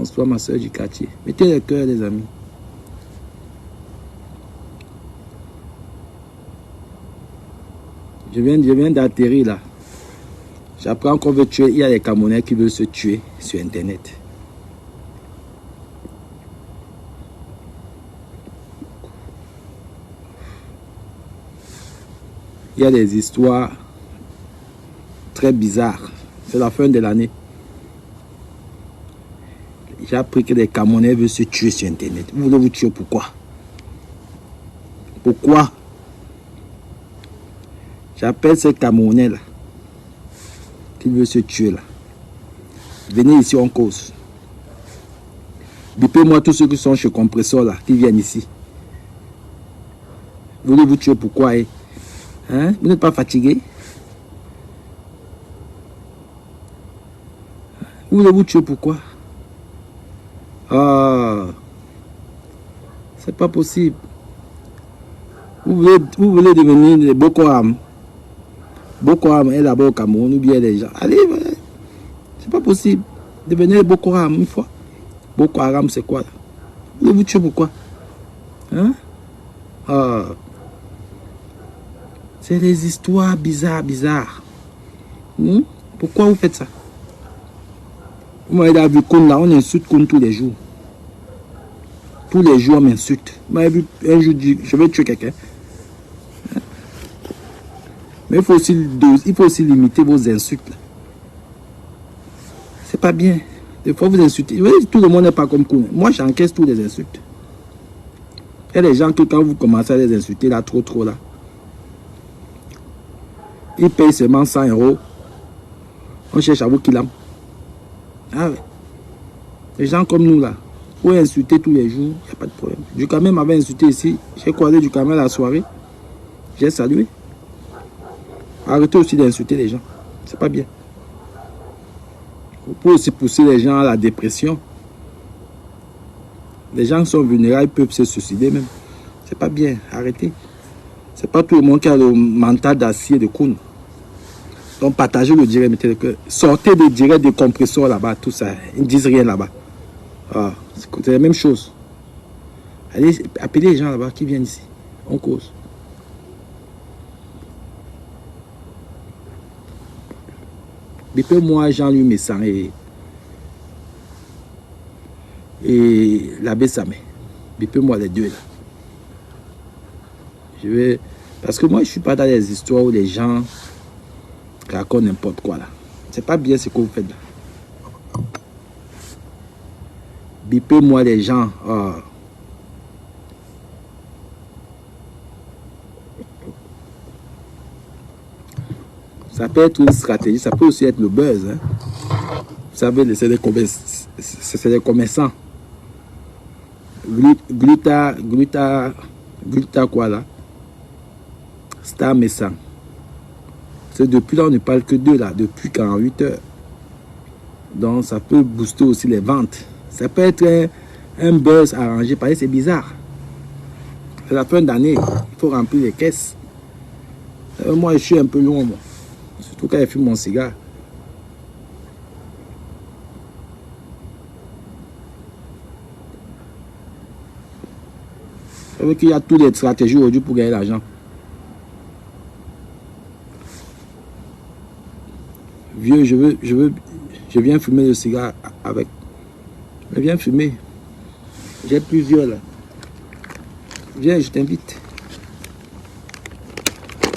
Bonsoir, ma soeur du quartier. Mettez le cœur, les amis. Je viens d'atterrir là. J'apprends qu'on veut tuer. Il y a des Camerounais qui veulent se tuer sur Internet. Il y a des histoires très bizarres. C'est la fin de l'année. J'ai appris que les Camerounais veulent se tuer sur Internet. Vous voulez vous tuer pourquoi? Pourquoi? J'appelle ces Camerounais là qui veulent se tuer là. Venez ici, on cause. Bipez-moi tous ceux qui sont chez Compresseur là, qui viennent ici. Vous voulez vous tuer pourquoi? Hein? Vous n'êtes pas fatigué? Vous voulez vous tuer pourquoi? Ah, c'est pas possible. Vous voulez devenir les Boko Haram. Boko Haram est là-bas au Cameroun, ou bien les gens. Allez, c'est pas possible. Devenez les Boko Haram une fois. Boko Haram, c'est quoi là? Vous voulez vous tuer pourquoi? Hein? Ah. C'est des histoires bizarres. Pourquoi vous faites ça? Vous m'avez vu Koun là, on insulte Koun tous les jours. Tous les jours, on m'insulte. Vous m'avez vu un jour dire, je vais tuer quelqu'un. Mais il faut aussi limiter vos insultes. C'est pas bien. Des fois, vous insultez. Tout le monde n'est pas comme Koun. Moi, j'encaisse tous les insultes. Il y a des gens que quand vous commencez à les insulter, là, trop là, ils payent seulement 100 €. On cherche à vous qu'il a. Ah ouais. Les gens comme nous là, vous insulter tous les jours, il n'y a pas de problème. Dukamel m'avait insulté ici. J'ai croisé Dukamel la soirée. J'ai salué. Arrêtez aussi d'insulter les gens. C'est pas bien. Vous pouvez aussi pousser les gens à la dépression. Les gens qui sont vulnérables peuvent se suicider même. C'est pas bien. Arrêtez. C'est pas tout le monde qui a le mental d'acier de Koun. Donc partagez le direct, mettez le cœur. Sortez des directs de compresseurs là-bas, tout ça. Ils ne disent rien là-bas. Ah, c'est la même chose. Allez, appelez les gens là-bas qui viennent ici. On cause. Bipez-moi Jean-Louis Messan et l'abbé Samé. Bipez-moi les deux là. Je vais... Parce que moi, je ne suis pas dans les histoires où les gens racontent n'importe quoi là. C'est pas bien ce que vous faites là. Bipez-moi les gens. Oh. Ça peut être une stratégie, ça peut aussi être le buzz. Hein. Vous savez, c'est des commerçants. Gluta quoi là? Star Messan. C'est depuis là, on ne parle que d'eux là, depuis 48 heures. Donc ça peut booster aussi les ventes. Ça peut être un buzz arrangé, parce que c'est bizarre. C'est la fin d'année, il faut remplir les caisses. Moi, je suis un peu loin, moi. Surtout quand je fume mon cigare. Vous savez qu'il y a toutes les stratégies aujourd'hui pour gagner l'argent. Vieux, je viens fumer le cigare avec. Je viens fumer. J'ai plusieurs là. Viens, je t'invite.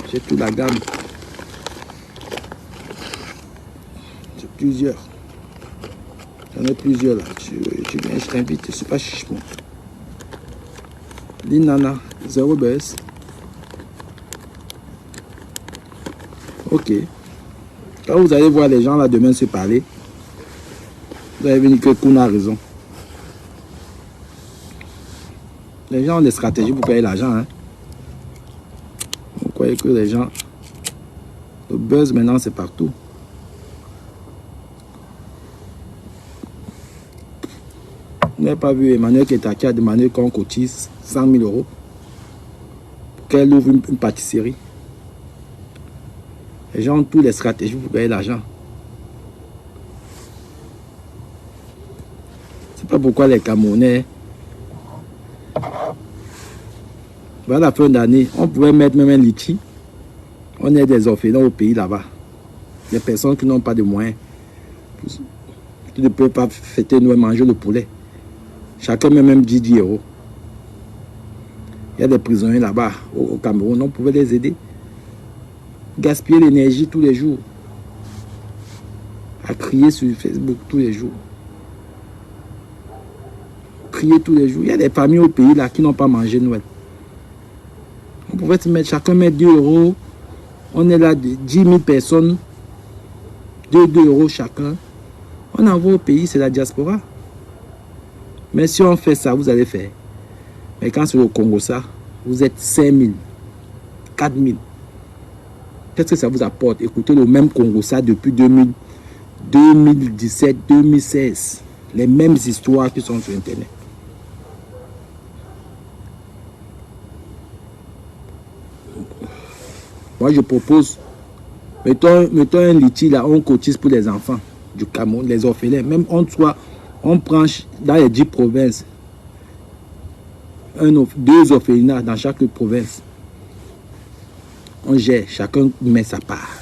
J'ai toute la gamme. J'ai plusieurs. J'en ai plusieurs là. Tu viens, je t'invite. Je ne suis pas chichement. L'inana, 0 baisse. Ok. Quand vous allez voir les gens là demain se parler, vous allez venir que Koun a raison. Les gens ont des stratégies pour payer l'argent. Hein. Vous croyez que les gens... Le buzz maintenant c'est partout. Vous n'avez pas vu Emmanuel Ketaki a demandé qu'on cotise 100 000 € pour qu'elle ouvre une pâtisserie. Les gens ont toutes les stratégies pour payer l'argent. pourquoi les Camerounais, vers la fin d'année, on pouvait mettre même un litchi. On est des orphelins au pays là-bas. Des personnes qui n'ont pas de moyens. Qui ne peuvent pas fêter Noël, manger le poulet. Chacun met même 10 euros. Il y a des prisonniers là-bas au Cameroun. On pouvait les aider. Gaspiller l'énergie tous les jours. À crier sur Facebook tous les jours. Crier tous les jours. Il y a des familles au pays là qui n'ont pas mangé Noël. On pouvait se mettre, chacun met 2 euros. On est là, 10 000 personnes. 2 euros chacun. On envoie au pays, c'est la diaspora. Mais si on fait ça, vous allez faire. Mais quand c'est au Congo, ça, vous êtes 5 000, 4 000. Qu'est-ce que ça vous apporte? Écoutez le même Congo, ça, depuis 2017, 2016. Les mêmes histoires qui sont sur Internet. Moi, je propose, mettons un litchi là, on cotise pour les enfants du Cameroun, les orphelins. Même on prend dans les 10 provinces, 2 orphelinats dans chaque province. On gère, chacun met sa part.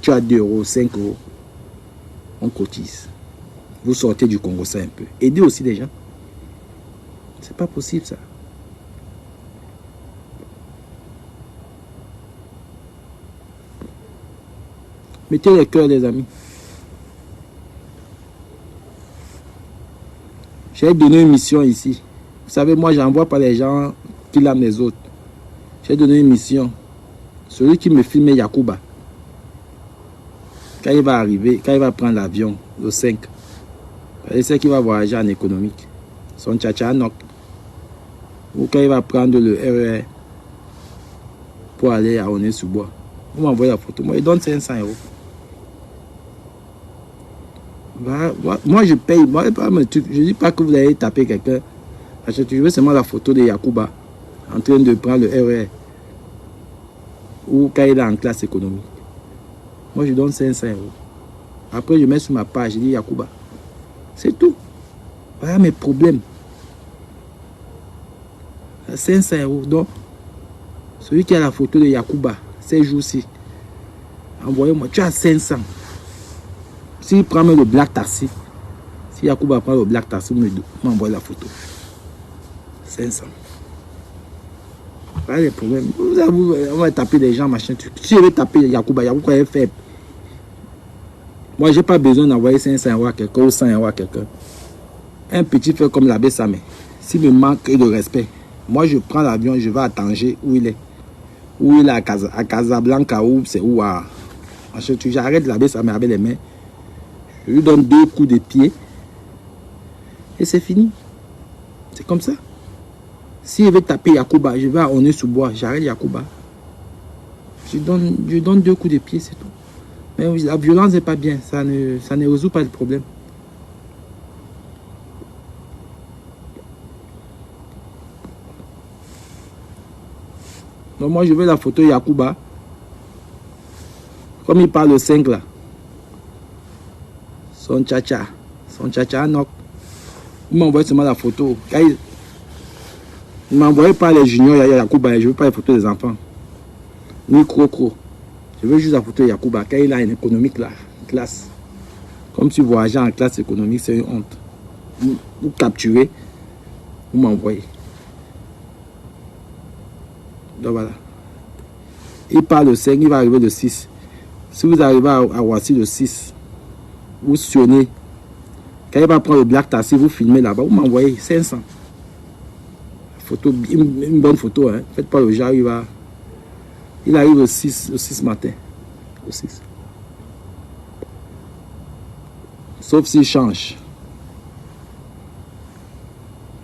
Tu as 2 euros, 5 euros. On cotise. Vous sortez du Congo ça un peu. Aidez aussi les gens. C'est pas possible ça. Mettez les cœurs, les amis. J'ai donné une mission ici. Vous savez, moi, j'envoie pas les gens qui l'ament les autres. J'ai donné une mission. Celui qui me filme Yacouba. Quand il va arriver, quand il va prendre l'avion, le 5, il sait qu'il va voyager en économique. Son tchatcha knock. Ou quand il va prendre le RER pour aller à Oné-sous-Bois. Vous m'envoyez la photo. Moi, il donne 500 euros. Moi, je paye. Moi, je ne dis pas que vous allez taper quelqu'un. Parce que tu veux seulement la photo de Yacouba en train de prendre le RER. Ou quand il est en classe économique. Moi, je donne 500 euros. Après, je mets sur ma page, je dis Yacouba. C'est tout. Voilà mes problèmes. 500 euros. Donc, celui qui a la photo de Yacouba, ces jours-ci, envoyez-moi. Tu as 500. S'il prend le black taxi, si Yacouba prend le black taxi, m'envoie la photo. 500. Voilà les problèmes. On va taper des gens, machin. Si je vais taper Yacouba est faible. Moi, je n'ai pas besoin d'envoyer 500 euros à quelqu'un ou 100 euros à quelqu'un. Un petit frère comme l'abbé Samé, s'il me manque de respect, moi, je prends l'avion, je vais à Tanger, où il est. Où il est à Casablanca, où c'est où à... J'arrête l'abbé Samé avec les mains. Je lui donne 2 coups de pied. Et c'est fini. C'est comme ça. Si je vais taper Yacouba, je vais à Oné-sous-Bois, j'arrête Yacouba. Je donne 2 coups de pied, c'est tout. Mais la violence n'est pas bien, ça ne résout pas le problème. Donc moi je veux la photo Yacouba. Comme il parle le 5 là. Son tchatcha knock. Il m'a envoyé seulement la photo. Il m'a envoyé pas les juniors Yacouba, je ne veux pas les photos des enfants. Ni Crocro. Je veux juste la photo de Yacouba. Quand il a une économique là, classe. Comme si voyager en classe économique, c'est une honte. Vous capturez, vous m'envoyez. Donc voilà. Il part le 5, il va arriver le 6. Si vous arrivez à Roissy le 6, vous sonnez. Quand il va prendre le black taxi, vous filmez là-bas, vous m'envoyez 500. Photo, une bonne photo, hein. Faites pas le genre, il arrive au 6 matin. Au 6. Sauf s'il change.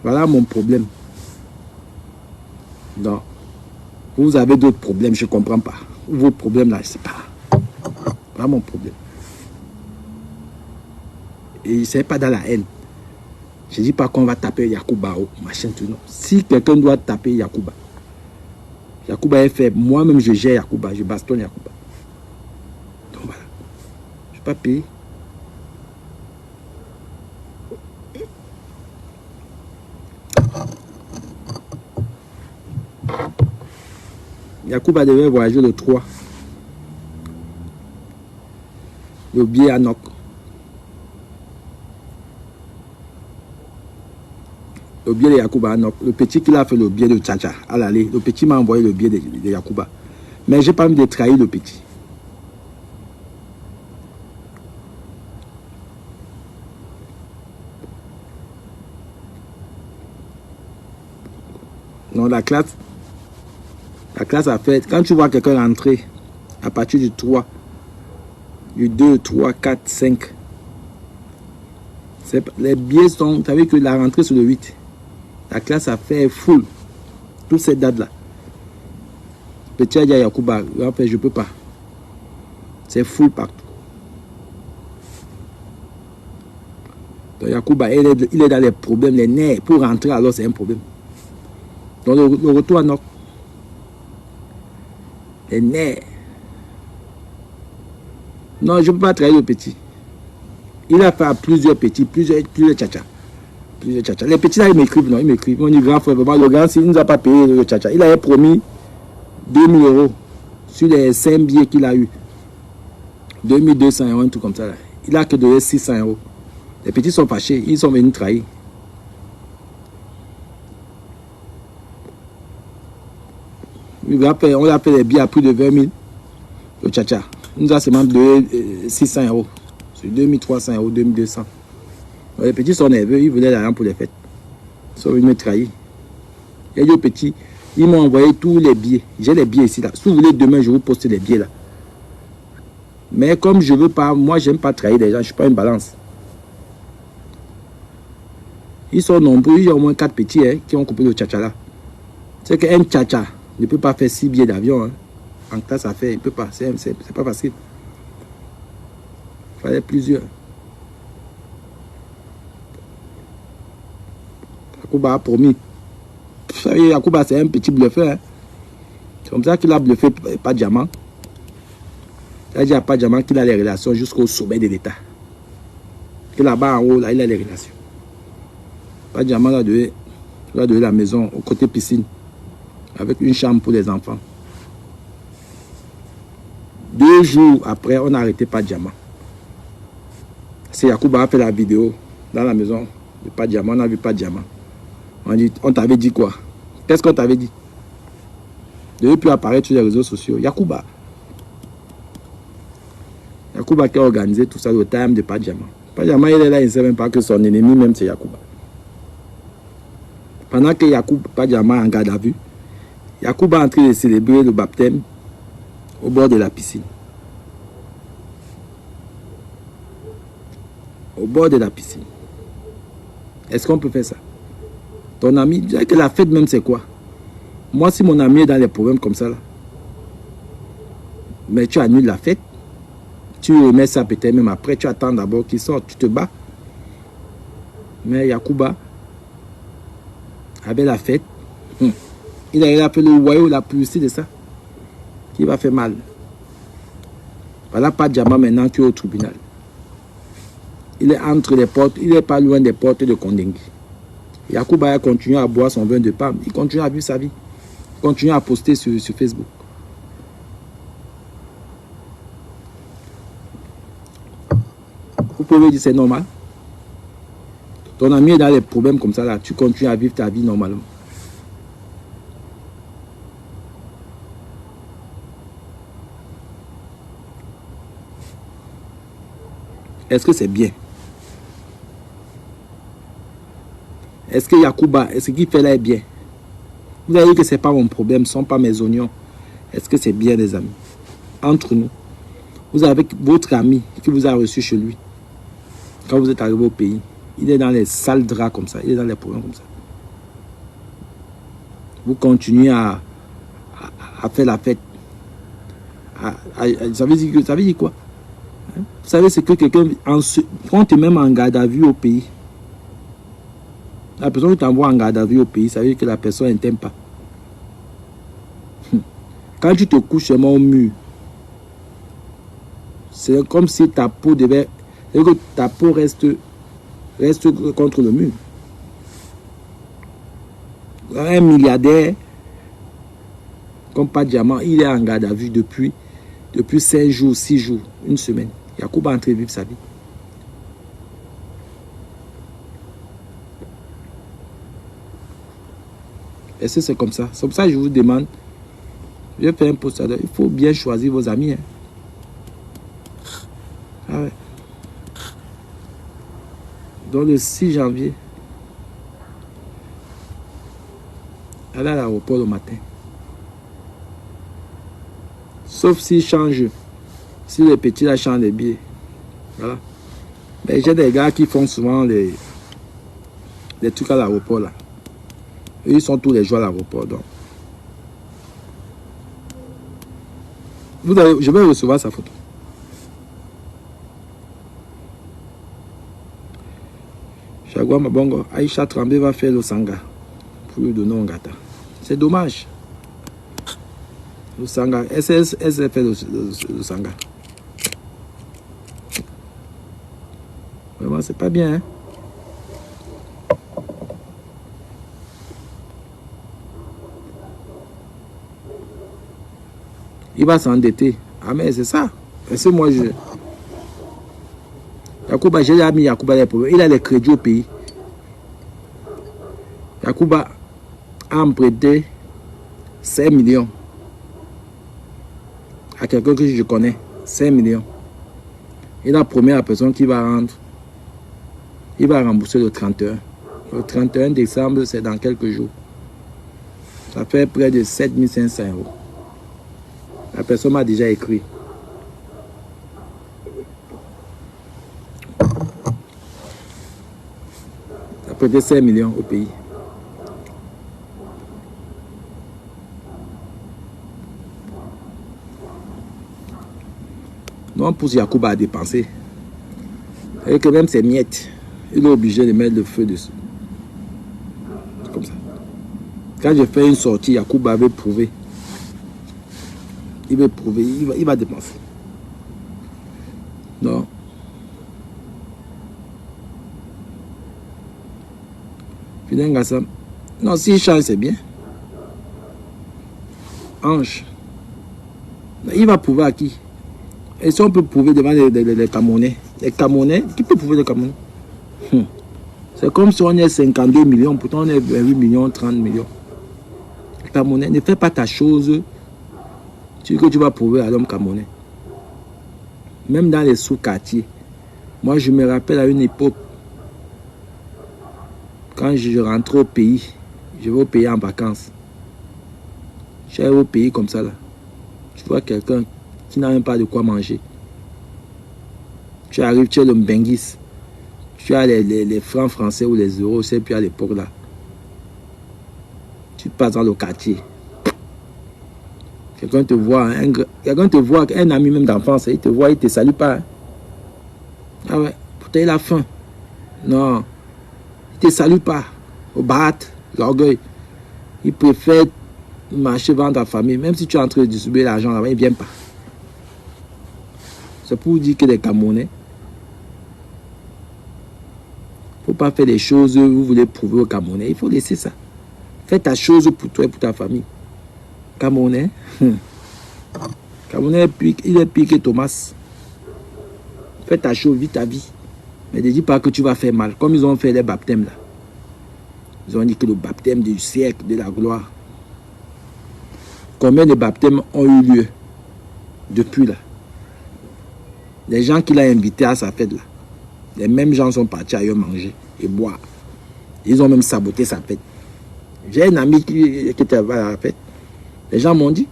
Voilà mon problème. Donc, vous avez d'autres problèmes, je ne comprends pas. Vos problèmes là, je ne sais pas. Voilà mon problème. Et ce n'est pas dans la haine. Je ne dis pas qu'on va taper Yacouba ou machin tout non. Si quelqu'un doit taper Yacouba, Yacouba est faible. Moi-même, je gère Yacouba, je bastonne Yacouba. Donc voilà. Je ne vais pas payer. Yacouba devait voyager le 3. Le billet à Nok. Le billet de Yacouba à Nok. Le petit qui a fait le billet de Tchacha à l'aller. Le petit m'a envoyé le billet de Yacouba. Mais j'ai pas envie de trahir le petit. Non, la classe a fait. Quand tu vois quelqu'un rentrer à partir du 3, du 2, 3, 4, 5, les billets sont. Vous savez que la rentrée sur le 8, la classe a fait full. Toutes ces dates-là. Petit a dit à Yacouba, en fait, je ne peux pas. C'est full partout. Donc Yacouba, il est dans les problèmes, les nerfs. Pour rentrer, alors c'est un problème. Donc le retour à Nok. Les nerfs. Non, je ne peux pas trahir le petit. Il a fait à plusieurs petits, plusieurs tchatcha. Les petits là, ils m'écrivent, non, ils m'écrivent. On dit grand frère, vraiment, le grand, s'il ne nous a pas payé le tchatcha. Il avait promis 2000 € sur les 5 billets qu'il a eu. 2200 €, un truc comme ça. Là. Il a que donné 600 €. Les petits sont fâchés, ils sont venus trahir. On a fait les billets à plus de 20 000. Le tchatcha. Il nous a seulement donné 600 €. Sur 2300 €, 2200. Les petits sont nerveux, ils voulaient l'argent pour les fêtes. Ils sont venus me trahir. Il y a des petits, ils m'ont envoyé tous les billets. J'ai les billets ici, là. Si vous voulez, demain, je vous poste les billets, là. Mais comme je ne veux pas, moi, j'aime pas trahir les gens, je ne suis pas une balance. Ils sont nombreux, il y a au moins 4 petits qui ont coupé le tchatcha, là. C'est qu'un tchatcha ne peut pas faire 6 billets d'avion. En classe à faire, il ne peut pas. C'est pas facile. Il fallait plusieurs. Yacouba a promis. Vous savez, Yacouba, c'est un petit bluffeur. C'est comme ça qu'il a bluffé pas diamant. Il a dit à pas diamant qu'il a les relations jusqu'au sommet de l'État. Que là-bas en haut, là, il a les relations. Pas diamant, là, de la maison, au côté piscine, avec une chambre pour les enfants. 2 jours après, on a arrêté pas diamant. C'est Yacouba a fait la vidéo dans la maison de pas diamant. On a vu pas diamant. On t'avait dit quoi? Qu'est-ce qu'on t'avait dit? Devait plus apparaître sur les réseaux sociaux. Yacouba qui a organisé tout ça, le time de pas diamant. Pas diamant, il est là, il ne sait même pas que son ennemi, même c'est Yacouba. Pendant que Yacouba, pas diamant en garde à vue, Yacouba est en train de célébrer le baptême au bord de la piscine. Au bord de la piscine. Est-ce qu'on peut faire ça? Ton ami, dis que la fête même c'est quoi? Moi, si mon ami est dans les problèmes comme ça, là, mais tu annules la fête, tu remets ça peut-être même après, tu attends d'abord qu'il sorte, tu te bats. Mais Yacouba, avec la fête, il a fait le royaume la publicité de ça, qui va faire mal. Voilà, pas de diamant maintenant, tu es au tribunal. Il est entre les portes, il n'est pas loin des portes de Kondengui. Yacouba a continué à boire son vin de Pam, il continue à vivre sa vie, il continue à poster sur Facebook. Vous pouvez dire c'est normal. Ton ami est dans des problèmes comme ça, là, tu continues à vivre ta vie normalement. Est-ce que c'est bien? Est-ce que Yacouba, ce qu'il fait là est bien? Vous avez dit que ce n'est pas mon problème, ce ne sont pas mes oignons. Est-ce que c'est bien, les amis? Entre nous, vous avez votre ami qui vous a reçu chez lui. Quand vous êtes arrivé au pays, il est dans les sales draps comme ça, il est dans les problèmes comme ça. Vous continuez à faire la fête. Ça veut dire quoi? Vous savez, c'est que quelqu'un prend même en garde à vue au pays. La personne qui t'envoie en garde à vue au pays, ça veut dire que la personne ne t'aime pas. Quand tu te couches seulement au mur, c'est comme si ta peau devait... que ta peau reste contre le mur. Un milliardaire, comme pas diamant, il est en garde à vue depuis 5 jours, 6 jours, une semaine. Yacouba est entré vivre sa vie. Et c'est comme ça. C'est pour ça que je vous demande, je vais faire un post. Il faut bien choisir vos amis. Hein. Ah ouais. Donc le 6 janvier, elle est à l'aéroport le matin. Sauf s'il change, si les petits là changent les billets. Voilà. Mais j'ai des gars qui font souvent les trucs à l'aéroport là. Eux, ils sont tous les jours à l'aéroport. Donc. Je vais recevoir sa photo. Chagua Mabongo, Aïcha Trambé va faire le Sanga pour lui donner un gâteau. C'est dommage. Le Sanga, elle s'est fait le Sanga. Vraiment, c'est pas bien. Hein? Il va s'endetter. Ah mais c'est ça. Parce que moi Yacouba, j'ai mis Yacouba les problèmes. Il a les crédits au pays. Yacouba a emprunté 5 millions à quelqu'un que je connais. 5 millions. Il a promis à la personne qu'il va rendre. Il va rembourser le 31. Le 31 décembre, c'est dans quelques jours. Ça fait près de 7 500 €. La personne m'a déjà écrit. Ça peut être 5 millions au pays. Non, on pousse Yacouba à dépenser. Et que même ses miettes, il est obligé de mettre le feu dessus. C'est comme ça. Quand je fais une sortie, Yacouba veut prouver. Il veut prouver, il va dépenser. Non. Non, s'il change, c'est bien. Ange. Il va prouver à qui? Et si on peut prouver devant les Camerounais? Les Camerounais, qui peut prouver les Camerounais? C'est comme si on est 52 millions, pourtant on est 8 millions, 30 millions. Les Camerounais, ne fais pas ta chose que tu vas prouver à l'homme camerounais. Même dans les sous-quartiers. Moi, je me rappelle à une époque, quand je rentrais au pays, je vais au pays en vacances. Je suis au pays comme ça là. Tu vois quelqu'un qui n'a même pas de quoi manger. Tu arrives, tu es le Mbenguis. Tu as les francs français ou les euros, c'est plus à l'époque là. Tu passes dans le quartier. Quelqu'un te voit, un ami même d'enfance, il te voit, il ne te salue pas. Hein. Ah ouais, pourtant il a faim. Non, il ne te salue pas. Au bat, l'orgueil. Il préfère marcher devant ta famille, même si tu es en train de distribuer l'argent là-bas, il ne vient pas. C'est pour dire que les Camerounais, il ne faut pas faire des choses, vous voulez prouver aux Camerounais, il faut laisser ça. Fais ta chose pour toi et pour ta famille. Camerounais, Camerounais, il est pire que Thomas. Fais ta chose, vis ta vie. Mais ne dis pas que tu vas faire mal. Comme ils ont fait les baptêmes là. Ils ont dit que le baptême du siècle, de la gloire. Combien de baptêmes ont eu lieu depuis là? Les gens qu'il a invités à sa fête là. Les mêmes gens sont partis ailleurs manger et boire. Ils ont même saboté sa fête. J'ai un ami qui était à la fête. Les gens m'ont dit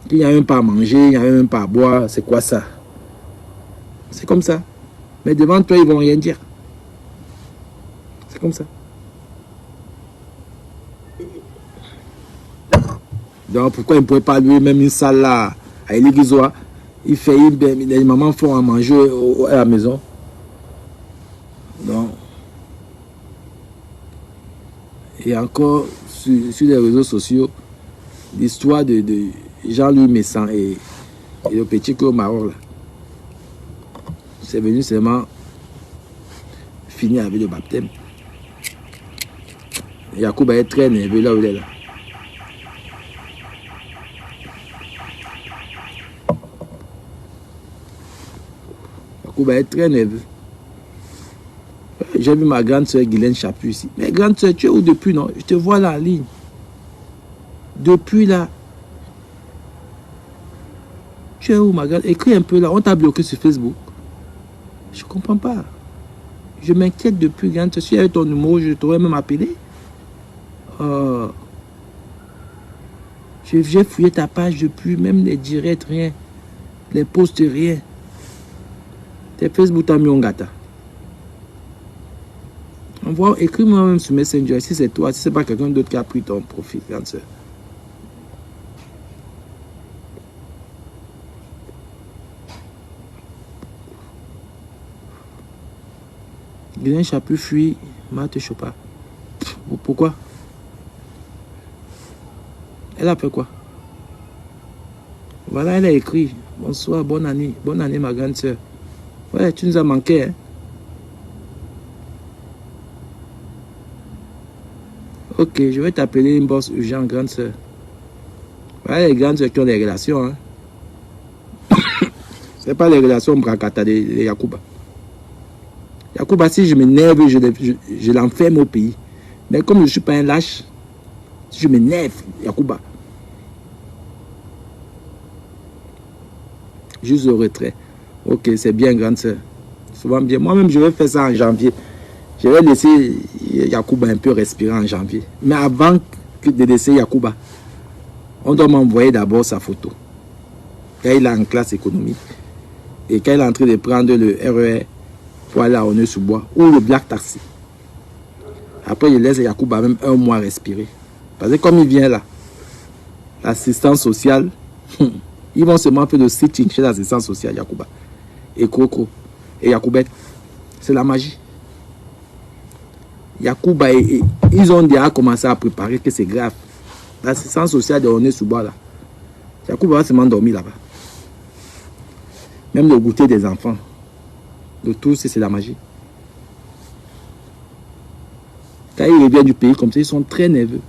qu'il n'y a même pas à manger, il n'y a même pas à boire. C'est quoi ça? C'est comme ça. Mais devant toi, ils ne vont rien dire. C'est comme ça. Donc pourquoi il ne pourrait pas lui même une salle là à Eligizoa? Il fait les mamans font à manger à la maison. Donc. Et encore sur les réseaux sociaux, l'histoire de Jean-Louis Messan et le petit que au Maroc là. C'est venu seulement finir avec le baptême. Yacouba est très nerveux là où il est là. Yacouba est très nerveux. J'ai vu ma grande soeur Guylaine Chaput ici. Mais grande soeur, tu es où depuis, non? Je te vois là en ligne. Depuis là. Tu es où, ma grande? Écris un peu là. On t'a bloqué sur Facebook. Je ne comprends pas. Je m'inquiète depuis, grande soeur. Si j'avais ton numéro, je t'aurais même appelé. J'ai fouillé ta page depuis, même les directs, rien. Les posts, rien. Tes Facebook, t'as mis un gâteau. Écris-moi même sur Messenger, si c'est toi, si c'est pas quelqu'un d'autre qui a pris ton profil, grande soeur. Guylaine Chaput fuit, Marthe Chopa. Pourquoi? Elle a fait quoi? Voilà, elle a écrit. Bonsoir, bonne année ma grande soeur. Ouais, tu nous as manqué, hein? Ok, je vais t'appeler une bosse urgent, grande soeur. Ouais, les grandes soeurs qui ont des relations, hein. C'est pas les relations bracata de Yacouba. Yacouba, si je m'énerve, je l'enferme au pays. Mais comme je ne suis pas un lâche, si je m'énerve, Yacouba, juste au retrait. Ok, c'est bien, grande soeur. Souvent bien. Moi-même, je vais faire ça en janvier. Je vais laisser Yacouba un peu respirer en janvier. Mais avant de laisser Yacouba, on doit m'envoyer d'abord sa photo. Quand il est en classe économique. Et quand il est en train de prendre le RER pour aller à Aulnay-sous-Bois ou le Black Taxi. Après, je laisse Yacouba même un mois respirer. Parce que comme il vient là, l'assistance sociale, ils vont seulement faire le sitting chez l'assistance sociale, Yacouba. Et Coco. Et Yacoubette. C'est la magie. Yacouba, ils ont déjà commencé à préparer que c'est grave. L'assistance sociale de Aulnay-sous-Bois là. Yacouba va seulement dormir là-bas. Même le goûter des enfants. Le tout, c'est la magie. Quand ils reviennent du pays comme ça, ils sont très nerveux.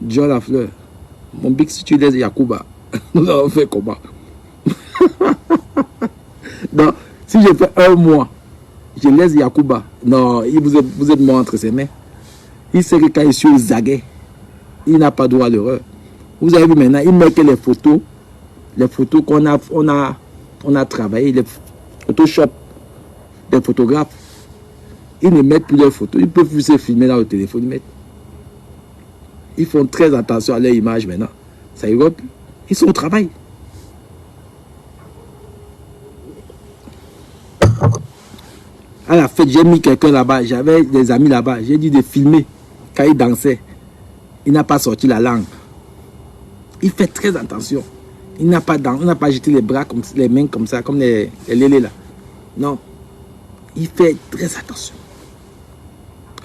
John Lafleur. Mon big, si tu laisses Yacouba, nous allons faire comment? Donc, si je fais un mois, je laisse Yacouba. Non, vous êtes mort entre ses mains. Il sait que quand il suit Zaguet, il n'a pas droit à l'erreur. Vous avez vu maintenant, il met que les photos qu'on a travaillé, les Photoshop des photographes. Ils ne mettent plus leurs photos. Ils peuvent plus se filmer dans le téléphone. Ils font très attention à leur image maintenant. Ça y va plus. Ils sont au travail. À la fête, j'ai mis quelqu'un là-bas. J'avais des amis là-bas. J'ai dit de filmer quand il dansait. Il n'a pas sorti la langue. Il fait très attention. Il n'a pas jeté les bras, les mains comme ça, comme les lélés là. Non. Il fait très attention.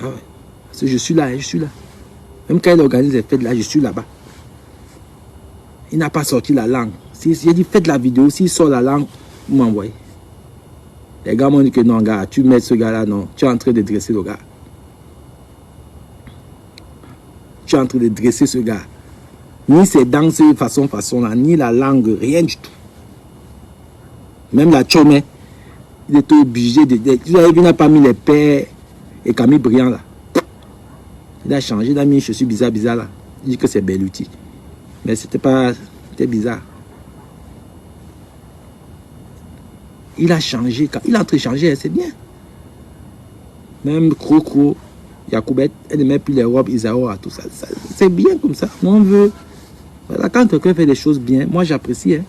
Ah ouais. Parce que je suis là. Même quand il organise les fêtes là, je suis là-bas. Il n'a pas sorti la langue. J'ai dit, faites la vidéo. S'il sort la langue, vous m'envoyez. Les gars m'ont dit que non, gars, tu mets ce gars-là, non. Tu es en train de dresser le gars. Tu es en train de dresser ce gars. Ni ses dents, façon là, ni la langue, rien du tout. Même la chômée, il était obligé de... Vous avez vu, il n'a pas mis les pères et Camille Briand là. Il a changé, il a mis une chaussure bizarre là. Il dit que c'est Belluti. Mais c'était bizarre. Il a changé, il a entré changer, c'est bien. Même Croco, Yacoubette, elle ne met plus les robes Isaora, tout ça. C'est bien comme ça. Moi, on veut... Voilà, quand quelqu'un fait des choses bien, moi j'apprécie. Hein.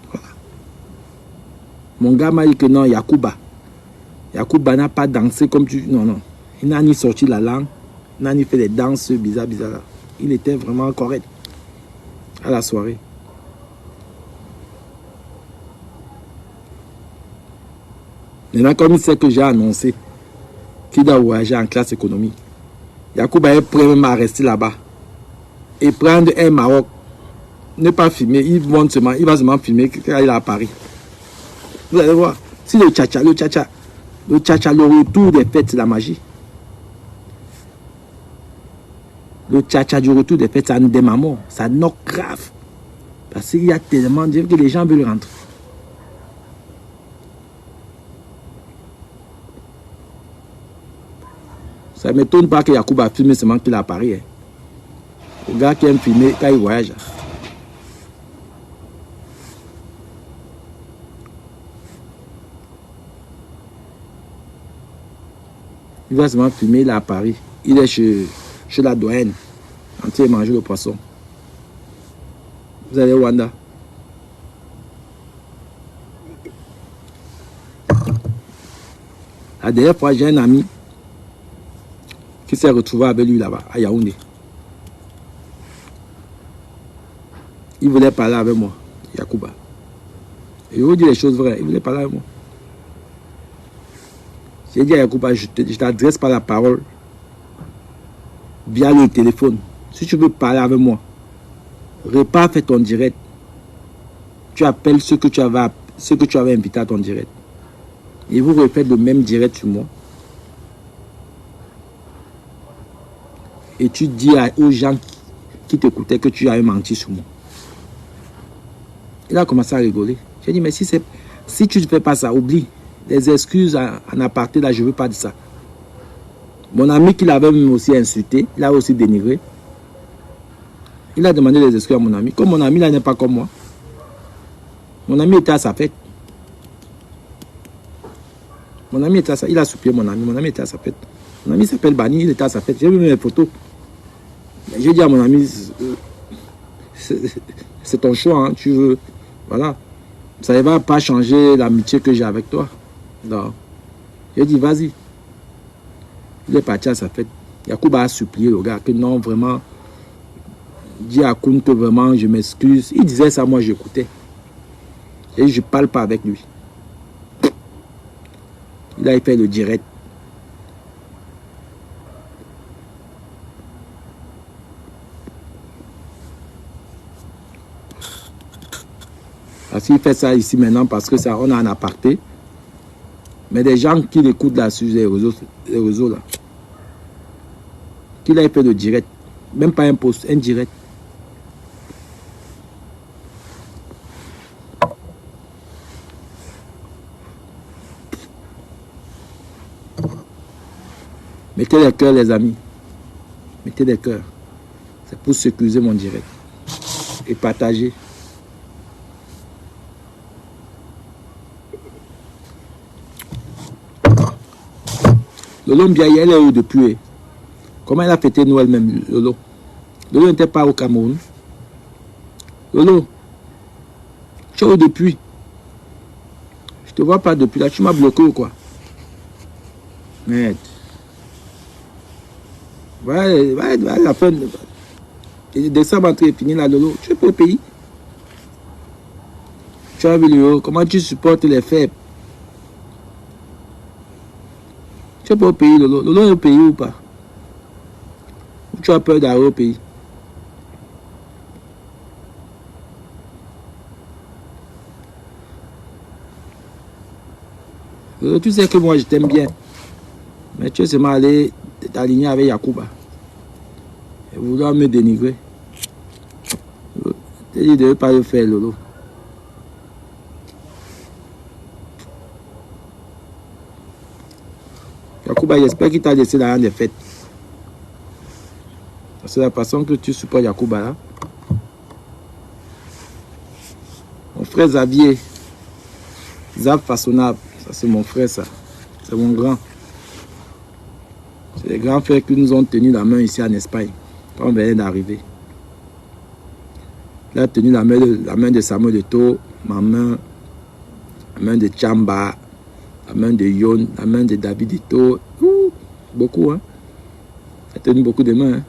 Voilà. Mon gars m'a dit que non, Yacouba n'a pas dansé comme tu... Non. Il n'a ni sorti la langue, n'a ni fait des danses bizarres là. Il était vraiment correct à la soirée. Maintenant, comme il sait que j'ai annoncé qu'il doit voyager en classe économique, Yacouba est prêt même à rester là-bas et prendre un Maroc. Ne pas filmer, il va seulement filmer quand il est à Paris. Vous allez voir, Si le tcha-tcha, le retour des fêtes, c'est la magie. Le tcha-tcha du retour des fêtes, ça nous démamore, ça knock grave. Parce qu'il y a tellement de gens que les gens veulent rentrer. Ça ne m'étonne pas que Yacoub a filmé seulement qu'il a à Paris. Hein. Le gars qui aime filmer quand il voyage. Il va seulement filmer là à Paris. Il est chez la douane. En train de manger le poisson. Vous allez au Rwanda. La dernière fois, j'ai un ami qui s'est retrouvé avec lui là-bas, à Yaoundé. Il voulait parler avec moi, Yacouba. Et je vous dis les choses vraies, il voulait parler avec moi. J'ai dit à Yacouba, je t'adresse par la parole, via le téléphone. Si tu veux parler avec moi, Repas fait ton direct. Tu appelles ceux que tu avais invité à ton direct. Et vous refaites le même direct sur moi. Et tu dis aux gens qui t'écoutaient que tu as menti sur moi. Il a commencé à rigoler. J'ai dit, mais si tu ne fais pas ça, oublie. Les excuses en aparté, là, je ne veux pas de ça. Mon ami qui l'avait même aussi insulté, il a aussi dénigré. Il a demandé des excuses à mon ami. Comme mon ami, là, n'est pas comme moi. Mon ami était à sa fête. Mon ami était à sa fête. Il a supplié mon ami. Mon ami était à sa fête. Mon ami s'appelle Bani, il était à sa fête. J'ai vu mes photos. J'ai dit à mon ami, c'est ton choix, hein, tu veux. Voilà. Ça ne va pas changer l'amitié que j'ai avec toi. Non. J'ai dit, vas-y. Il est parti à sa fête. Yacouba a supplié le gars que non, vraiment, dis à Koun que vraiment, je m'excuse. Il disait ça, moi j'écoutais. Et je ne parle pas avec lui. Il a fait le direct. Parce qu'il fait ça ici maintenant parce que ça, on a un aparté. Mais des gens qui l'écoutent là sur les réseaux là. Qu'il a fait le direct. Même pas un post, un direct. Mettez les cœurs les amis. Mettez des cœurs. C'est pour sécuriser mon direct. Et partager. Lolo Mbiaye, elle est où depuis? Comment elle a fêté Noël même, Lolo? Lolo n'était pas au Cameroun. Lolo, tu es où depuis? Je te vois pas depuis là, tu m'as bloqué ou quoi? Merde. Ouais, la fin de décembre est fini là, Lolo. Tu es pas au pays? Tu as vu Lolo, comment tu supportes les faibles? Tu es pas au pays, Lolo. Lolo est au pays ou pas? Ou tu as peur d'aller au pays? Lolo, tu sais que moi je t'aime bien. Mais tu es seulement allé t'aligner avec Yacouba. Et vouloir me dénigrer. Je te dis de ne pas le faire, Lolo. Yacouba, j'espère qu'il t'a laissé la des fêtes. C'est la façon que tu supportes Yacouba là. Mon frère Xavier, Zab Façonnable, ça c'est mon frère ça. C'est mon grand. C'est les grands frères qui nous ont tenu la main ici en Espagne. Quand on venait d'arriver. Il a tenu la main de Samuel Eto'o, ma main, la main de Chamba, la main de Yon, la main de David Eto'o. Beaucoup, hein. Il a tenu beaucoup de mains, hein.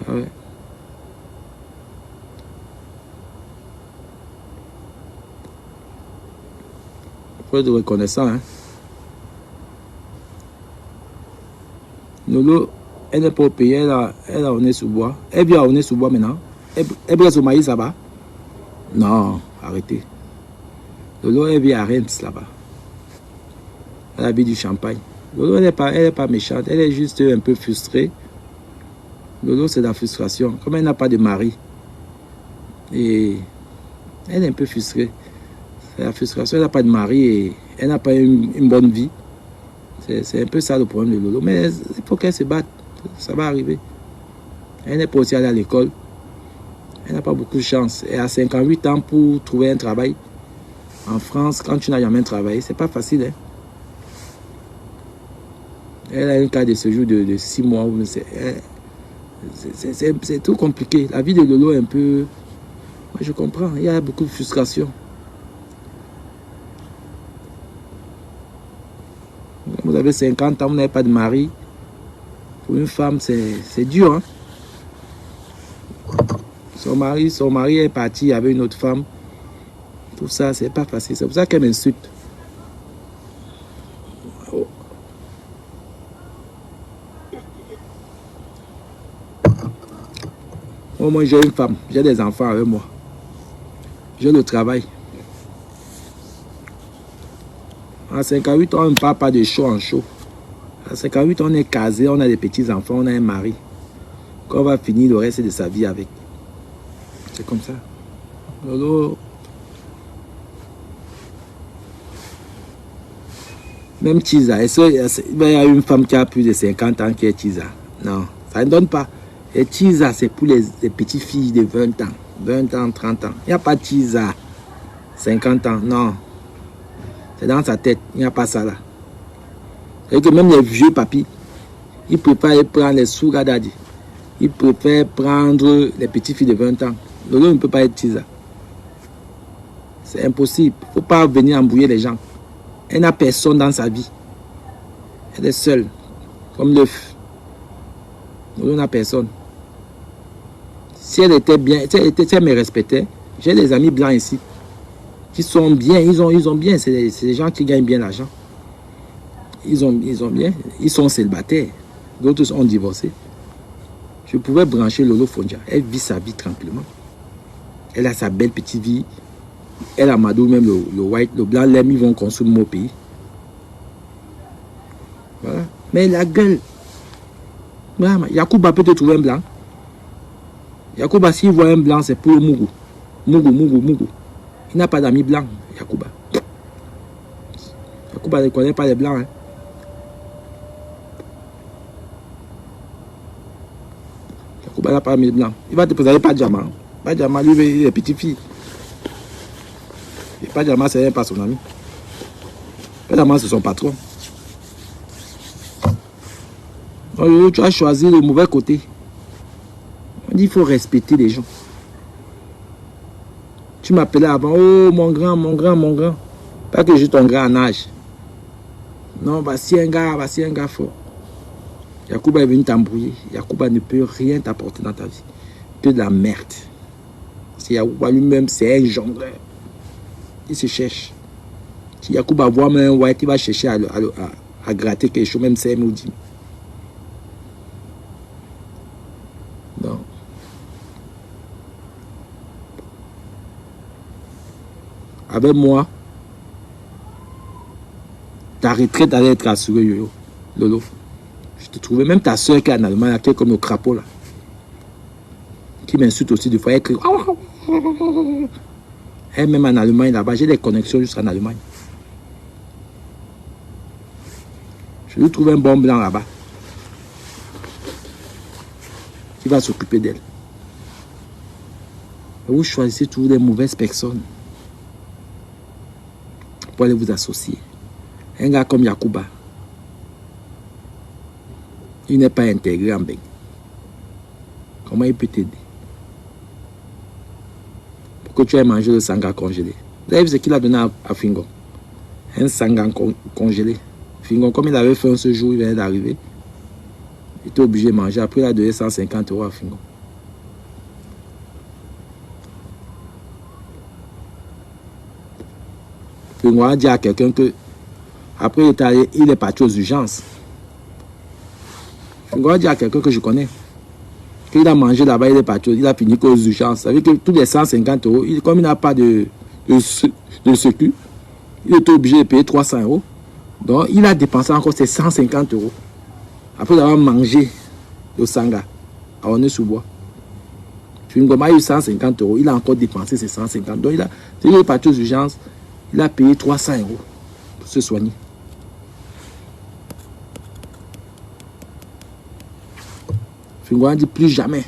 Ah ouais. Il faut être reconnaissant, hein. Lolo, elle n'est pas au pays, elle a Oné sous bois. Elle vient à Oné sous bois maintenant. Elle reste au maïs là-bas. Non, arrêtez. Lolo, elle vit à Reims là-bas. Elle a bu du champagne. Lolo, elle est pas méchante, elle est juste un peu frustrée. Lolo, c'est la frustration. Comme elle n'a pas de mari, et elle est un peu frustrée. C'est la frustration, elle n'a pas de mari et elle n'a pas une bonne vie. C'est un peu ça le problème de Lolo. Mais il faut qu'elle se batte, ça va arriver. Elle n'est pas aussi allée à l'école. Elle n'a pas beaucoup de chance. Elle a 58 ans pour trouver un travail. En France, quand tu n'as jamais travaillé, c'est pas facile. Hein? Elle a un cas de séjour de 6 mois. C'est trop compliqué. La vie de Lolo est un peu... Moi, je comprends. Il y a beaucoup de frustration. Vous avez 50 ans, vous n'avez pas de mari. Pour une femme, c'est dur. Hein? Son mari est parti avec une autre femme. Tout ça, c'est pas facile. C'est pour ça qu'elle m'insulte. Oh, moi, j'ai une femme. J'ai des enfants avec moi. J'ai le travail. À 58 ans, on ne parle pas de chaud en chaud. À 58 ans, on est casé, on a des petits-enfants, on a un mari. Qu'on va finir le reste de sa vie avec. C'est comme ça. Lolo. Même Tisa. Il y a une femme qui a plus de 50 ans qui est Tisa. Non, ça ne donne pas. Et Tisa, c'est pour les petites filles de 20 ans. 20 ans, 30 ans. Il n'y a pas Tisa. 50 ans, non. C'est dans sa tête, il n'y a pas ça là. C'est que même les vieux papis, ils préfèrent prendre les sougadadi. Ils préfèrent prendre les petites filles de 20 ans. Lolo ne peut pas être Tisa. C'est impossible. Il ne faut pas venir embrouiller les gens. Elle n'a personne dans sa vie. Elle est seule, comme l'œuf. Lolo n'a personne. Si elle était bien, si elle me respectait, j'ai des amis blancs ici. Qui sont bien, ils ont bien, c'est des gens qui gagnent bien l'argent. Ils ont bien, ils sont célibataires. D'autres ont divorcé. Je pouvais brancher Lolo Fondia. Elle vit sa vie tranquillement. Elle a sa belle petite vie. Elle a Madou, même le white, le blanc, l'aime, ils vont construire mon pays. Voilà. Mais la gueule. Yacouba peut te trouver un blanc. Yacouba, s'il voit un blanc, c'est pour le Mougou. Mougou. Il n'a pas d'amis blancs, Yacouba. Yacouba ne connaît pas les blancs. Hein. Yacouba n'a pas d'amis blancs. Il va te présenter pas Djama. Pas Djama, lui, il est petite fille. Et pas Djama, c'est pas son ami. Pas Djama, c'est son patron. Donc, tu as choisi le mauvais côté. On dit qu'il faut respecter les gens. Tu m'appelais avant, oh mon grand. Pas que je suis ton grand en âge. Non, voici un gars fort. Yacouba est venu t'embrouiller. Yacouba ne peut rien t'apporter dans ta vie. Que de la merde. C'est Yacouba lui-même, c'est un jongleur. Il se cherche. Si Yacouba voit même un white, il va chercher à gratter quelque chose, même c'est un maudit. Non. Avec moi, ta retraite allait être assurée, Lolo. Je te trouvais même ta soeur qui est en Allemagne, qui est comme le crapaud là, qui m'insulte aussi des fois. Elle crie. Elle même en Allemagne là-bas, j'ai des connexions jusqu'en Allemagne. Je lui trouve un bon blanc là-bas qui va s'occuper d'elle. Vous choisissez toujours des mauvaises personnes pour aller vous associer. Un gars comme Yacouba, il n'est pas intégré en Beng. Comment il peut t'aider? Pour que tu aies mangé le sanga congelé. Vous avez vu ce qu'il a donné à Fingon? Un sanga congelé. Fingon, comme il avait fait ce jour, il venait d'arriver. Il était obligé de manger. Après, il a donné 150 € à Fingon. Fingon a dit à quelqu'un que après il est parti aux urgences. Fingon a dit à quelqu'un que je connais qu'il a mangé là-bas, il est parti, il a fini qu'aux urgences. Ça veut dire que tous les 150 €, comme il n'a pas de sécu, il était obligé de payer 300 €. Donc, il a dépensé encore ses 150 € après avoir mangé le sanga à Onesoubois. Fingoma a eu 150 €, il a encore dépensé ses 150. Donc, il est parti aux urgences, il a payé 300 € pour se soigner. Fingoma dit plus jamais.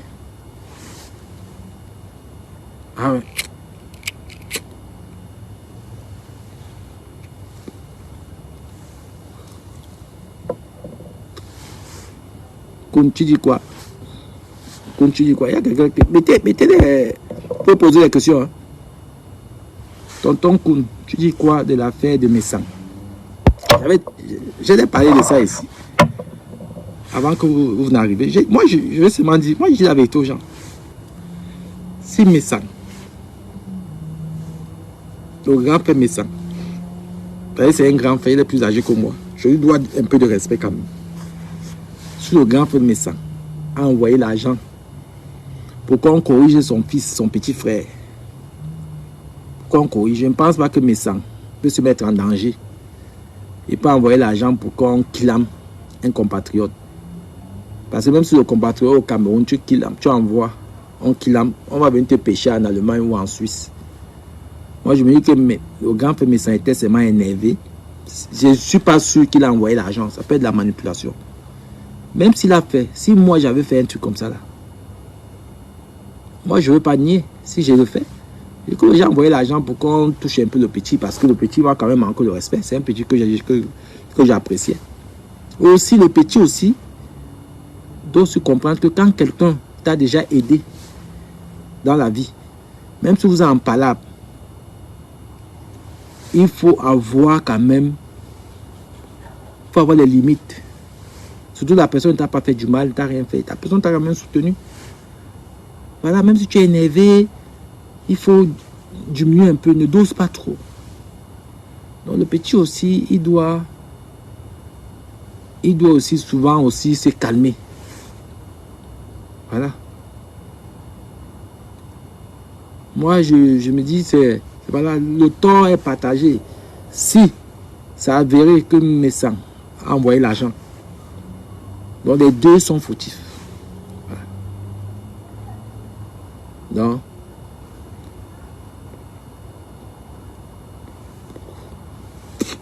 Ah ouais. Tu dis quoi? Tu dis quoi? Il y a quelqu'un qui... Mettez les... Vous pouvez poser des questions. Hein? Tonton Koun, tu dis quoi de l'affaire de Messang? J'ai parlé de ça ici. Avant que vous n'arriviez. Moi, je vais seulement dire... Moi, je dis la vérité aux gens. Si Messang, le grand frère Messang, c'est un grand frère, il est plus âgé que moi. Je lui dois un peu de respect quand même. Si le grand frère Messang a envoyé l'argent pour qu'on corrige son fils, son petit frère, qu'on corrige, je ne pense pas que Messang peut se mettre en danger. Il peut envoyer l'argent pour qu'on killame un compatriote. Parce que même si le compatriote au Cameroun, tu envoies, on killame, on va venir te pêcher en Allemagne ou en Suisse. Moi, je me dis que le grand frère Messang était seulement énervé. Je ne suis pas sûr qu'il a envoyé l'argent. Ça peut être de la manipulation. Même s'il a fait, si moi j'avais fait un truc comme ça là, moi je ne veux pas nier si je le fais. Et que j'ai envoyé l'argent pour qu'on touche un peu le petit, parce que le petit va quand même manquer de respect. C'est un petit que j'appréciais. Aussi, le petit aussi doit se comprendre que quand quelqu'un t'a déjà aidé dans la vie, même si vous êtes en palabre, il faut avoir quand même, il faut avoir les limites. Surtout la personne ne t'a pas fait du mal, ne t'a rien fait. La personne t'a quand même soutenu. Voilà, même si tu es énervé, il faut diminuer un peu, ne dose pas trop. Donc le petit aussi, il doit aussi souvent aussi se calmer. Voilà. Moi, je me dis, voilà, le tort est partagé. Si ça a avéré que Messang a envoyé l'argent, donc les deux sont fautifs. Voilà. Donc,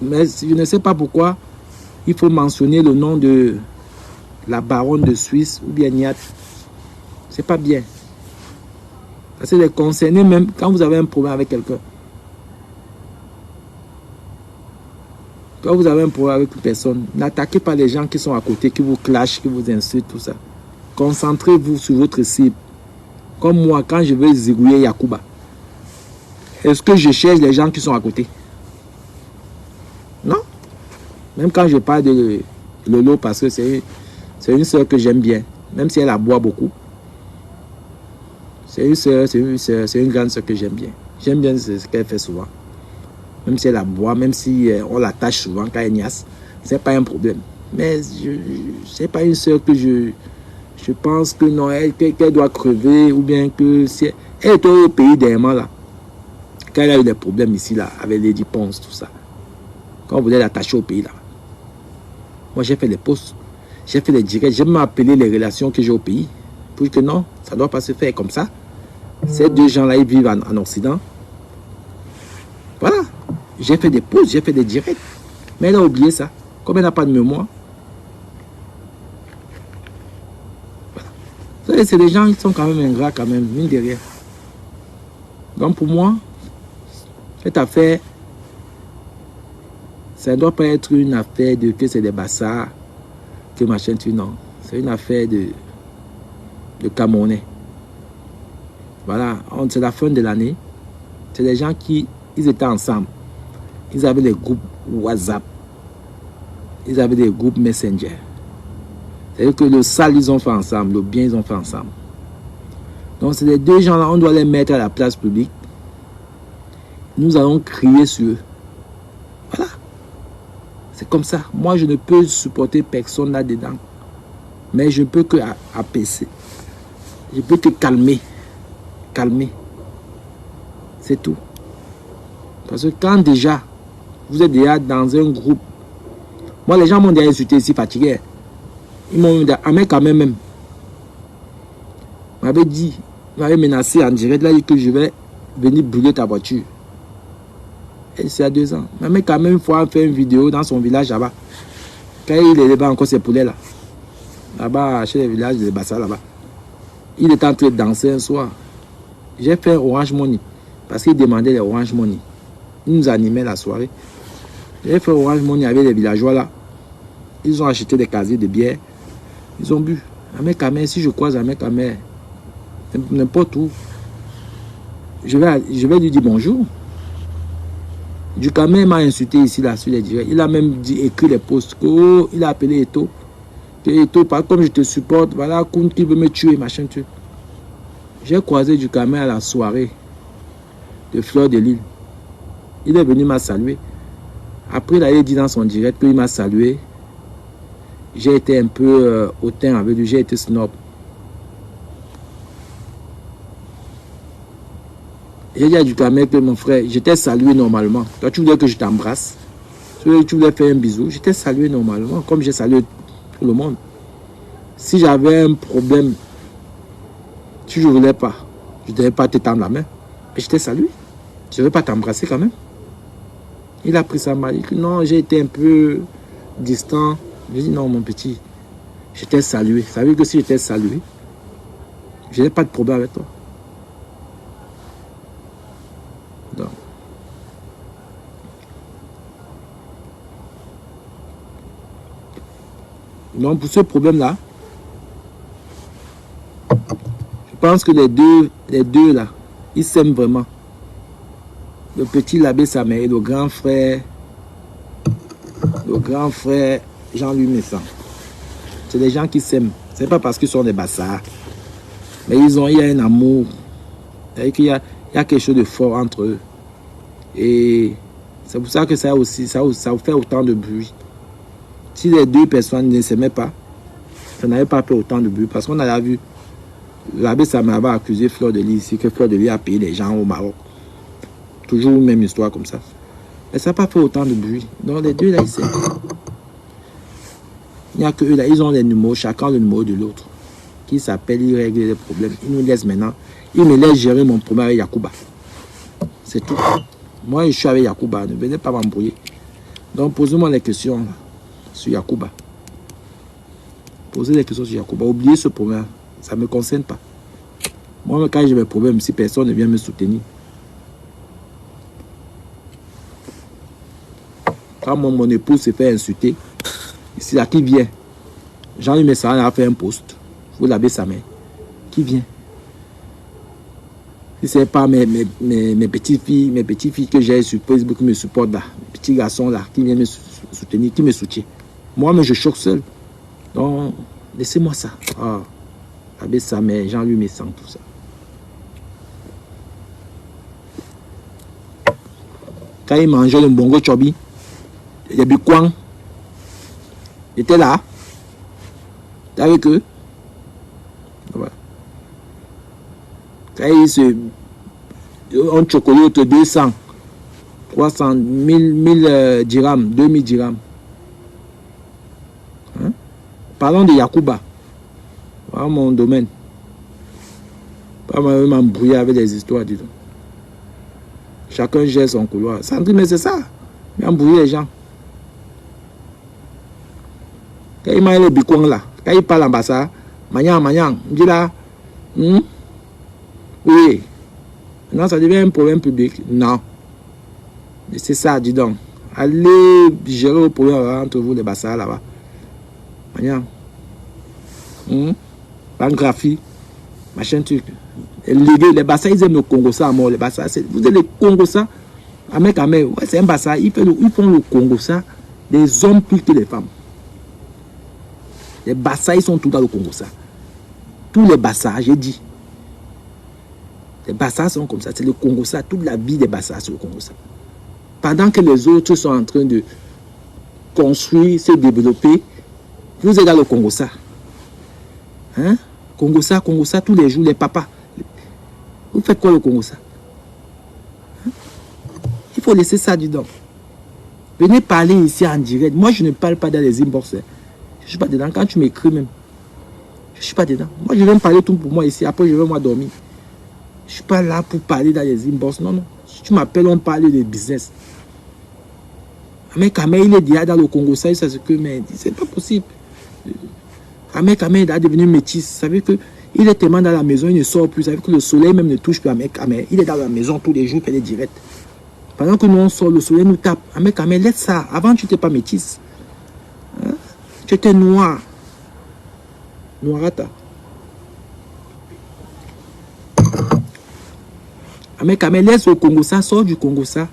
mais je ne sais pas pourquoi il faut mentionner le nom de la baronne de Suisse ou bien Niat. C'est pas bien. Parce que les concernés, même quand vous avez un problème avec quelqu'un, quand vous avez un problème avec une personne, n'attaquez pas les gens qui sont à côté, qui vous clashent, qui vous insultent, tout ça. Concentrez-vous sur votre cible. Comme moi, quand je veux zigouiller Yacouba, est-ce que je cherche les gens qui sont à côté? Non. Même quand je parle de Lolo, parce que c'est une soeur que j'aime bien, même si elle aboie beaucoup. C'est une grande soeur que j'aime bien. J'aime bien ce qu'elle fait souvent. Même si elle aboie, même si on l'attache souvent quand elle niasse, c'est pas un problème. Mais c'est pas une soeur que je pense que non, qu'elle doit crever, ou bien que si elle est au pays dernièrement là, quand elle a eu des problèmes ici là, avec Lady Ponce, tout ça, quand on voulait l'attacher au pays là, moi j'ai fait les posts, j'ai fait les directs, j'ai même appelé les relations que j'ai au pays, pour dire que non, ça ne doit pas se faire comme ça. Ces deux gens là, ils vivent en Occident. Voilà, j'ai fait des posts, j'ai fait des directs, mais elle a oublié ça, comme elle n'a pas de mémoire. C'est des gens qui sont quand même ingrats, quand même, mine de rien. Donc pour moi, cette affaire, ça ne doit pas être une affaire de que c'est des bassards, que machin, tu non. C'est une affaire de Camerounais. Voilà, c'est la fin de l'année. C'est des gens qui, ils étaient ensemble. Ils avaient des groupes WhatsApp. Ils avaient des groupes Messenger. C'est-à-dire que le sale, ils ont fait ensemble, le bien, ils ont fait ensemble. Donc, c'est les deux gens-là, on doit les mettre à la place publique. Nous allons crier sur eux. Voilà. C'est comme ça. Moi, je ne peux supporter personne là-dedans. Mais je ne peux que apaiser. Je peux que calmer. Calmer. C'est tout. Parce que quand déjà, Vous êtes déjà dans un groupe. Moi, les gens m'ont déjà insulté ici, fatigué. Ils m'ont dit, Ahmed quand même. M'avait dit, m'avait menacé en direct, là, que je vais venir brûler ta voiture. Et c'est à 2 ans. Ahmed quand même, il faut faire une vidéo dans son village là-bas. Quand il élevait encore ses poulets là. Là-bas, chez les villages de Bassa là-bas. Il était en train de danser un soir. J'ai fait Orange Money. Parce qu'il demandait les Orange Money. Il nous animait la soirée. J'ai fait Orange Money avec les villageois là. Ils ont acheté des casiers de bière. Ils ont bu. Ahmed Kamer, si je croise Ahmed Kamer, n'importe où, je vais lui dire bonjour. Du Kamer m'a insulté ici là sur les directs. Il a même dit, écrit les posts. Oh, il a appelé Eto. Eto, comme je te supporte, voilà, Koun qui veut me tuer, machin, tu. J'ai croisé du Kamer à la soirée de Fleur de Lille. Il est venu m'a salué. Après, il a dit dans son direct qu'il m'a salué. J'ai été un peu hautain avec lui, j'ai été snob. J'ai dit à du Kamer que mon frère, j'étais salué normalement. Toi, tu voulais que je t'embrasse. Tu voulais faire un bisou. J'étais salué normalement, comme j'ai salué tout le monde. Si j'avais un problème, si je ne voulais pas, je ne devais pas te tendre la main. Mais j'étais salué. Je ne vais pas t'embrasser quand même. Il a pris ça mal. Il dit non, j'ai été un peu distant. Je dis non, mon petit, j'étais salué. Ça veut dire que si j'étais salué, je n'ai pas de problème avec toi. Donc pour ce problème-là, je pense que les deux là, ils s'aiment vraiment. Le petit l'abbé Samer et le grand frère Jean-Louis Messan. C'est des gens qui s'aiment. C'est pas parce qu'ils sont des bassards. Mais il y a un amour. Il y a quelque chose de fort entre eux. Et c'est pour ça que ça fait autant de bruit. Si les deux personnes ne s'aimaient pas, ça n'avait pas fait autant de bruit. Parce qu'on a vu, l'abbé Samer avait accusé Fleur de Lys ici, que Fleur de Lys a payé les gens au Maroc. Toujours une même histoire comme ça. Mais ça n'a pas fait autant de bruit. Donc les deux là, ils s'aiment. Il n'y a que eux là, ils ont les numéros, chacun le numéro de l'autre. Qui s'appelle, ils règlent les problèmes. Ils nous laissent maintenant. Ils me laissent gérer mon problème avec Yacouba. C'est tout. Moi, je suis avec Yacouba. Ne venez pas m'embrouiller. Donc posez-moi les questions là, sur Yacouba. Posez les questions sur Yacouba. Oubliez ce problème. Ça ne me concerne pas. Moi, quand j'ai mes problèmes, si personne ne vient me soutenir. Quand mon épouse s'est fait insulter, c'est là qui vient. Jean-Louis Messan a fait un post. Vous l'avez sa main. Qui vient? Si ce n'est pas mes petites filles que j'ai sur Facebook qui me supportent là, mes petits garçons là, qui viennent me soutenir, qui me soutiennent. Moi-même, je choque seul. Donc, laissez-moi ça. Ah, l'abbé Samer, Jean-Louis Messan, tout ça. Quand il mangeait le bongo chobi, il y a du coin. Il était là. T'es avec eux. Voilà. Quand il se... On chocolat 200, 300, 1000 dirhams, 2000 dirhams. Hein? Parlons de Yacouba. Voilà mon domaine. Pas m'embrouiller avec des histoires, dis donc. Chacun gère son couloir. Sandrine, mais c'est ça. Mais embrouiller les gens. Quand il m'a le bicouan là, quand il parle en bassa, Magnang, il dit là, oui. Non, ça devient un problème public. Non. C'est ça, dis donc. Allez gérer le problème entre vous, les bassards là-bas. Magnang. Bangraphie, machin truc. Les bassards, ils aiment le Congo ça à mort. Les bassards, vous êtes les Congo ça. Avec ouais, c'est un bassard. Ils font le Congo ça. Des hommes plus que les femmes. Les bassards, ils sont tout dans le Congo ça. Tous les bassards, j'ai dit. Les bassards sont comme ça. C'est le Congo ça. Toute la vie des bassards, c'est le Congo ça. Pendant que les autres sont en train de construire, se développer, vous êtes dans le Congo ça. Hein? Congo ça, tous les jours, les papas. Vous faites quoi le Congo ça? Hein? Il faut laisser ça, dis donc. Venez parler ici en direct. Moi, je ne parle pas dans les inbox. Je ne suis pas dedans. Quand tu m'écris même, je ne suis pas dedans. Moi, je viens parler tout pour moi ici. Après, je vais moi dormir. Je ne suis pas là pour parler dans les inbox. Non, non. Si tu m'appelles, on parle de business. Mais Kamé, il est déjà dans le Congo. Ça, c'est ce que mais c'est pas possible. Kamé est devenu métis. Ça veut que il est tellement dans la maison, il ne sort plus. Ça veut que le soleil même ne touche plus Kamé. Il est dans la maison tous les jours, il fait des directs. Pendant que nous on sort, le soleil nous tape. Kamé, laisse ça. Avant, tu n'étais pas métis. Hein? Tu étais noir. Noirata. Kamé, laisse au Congo ça, sort du Congo ça.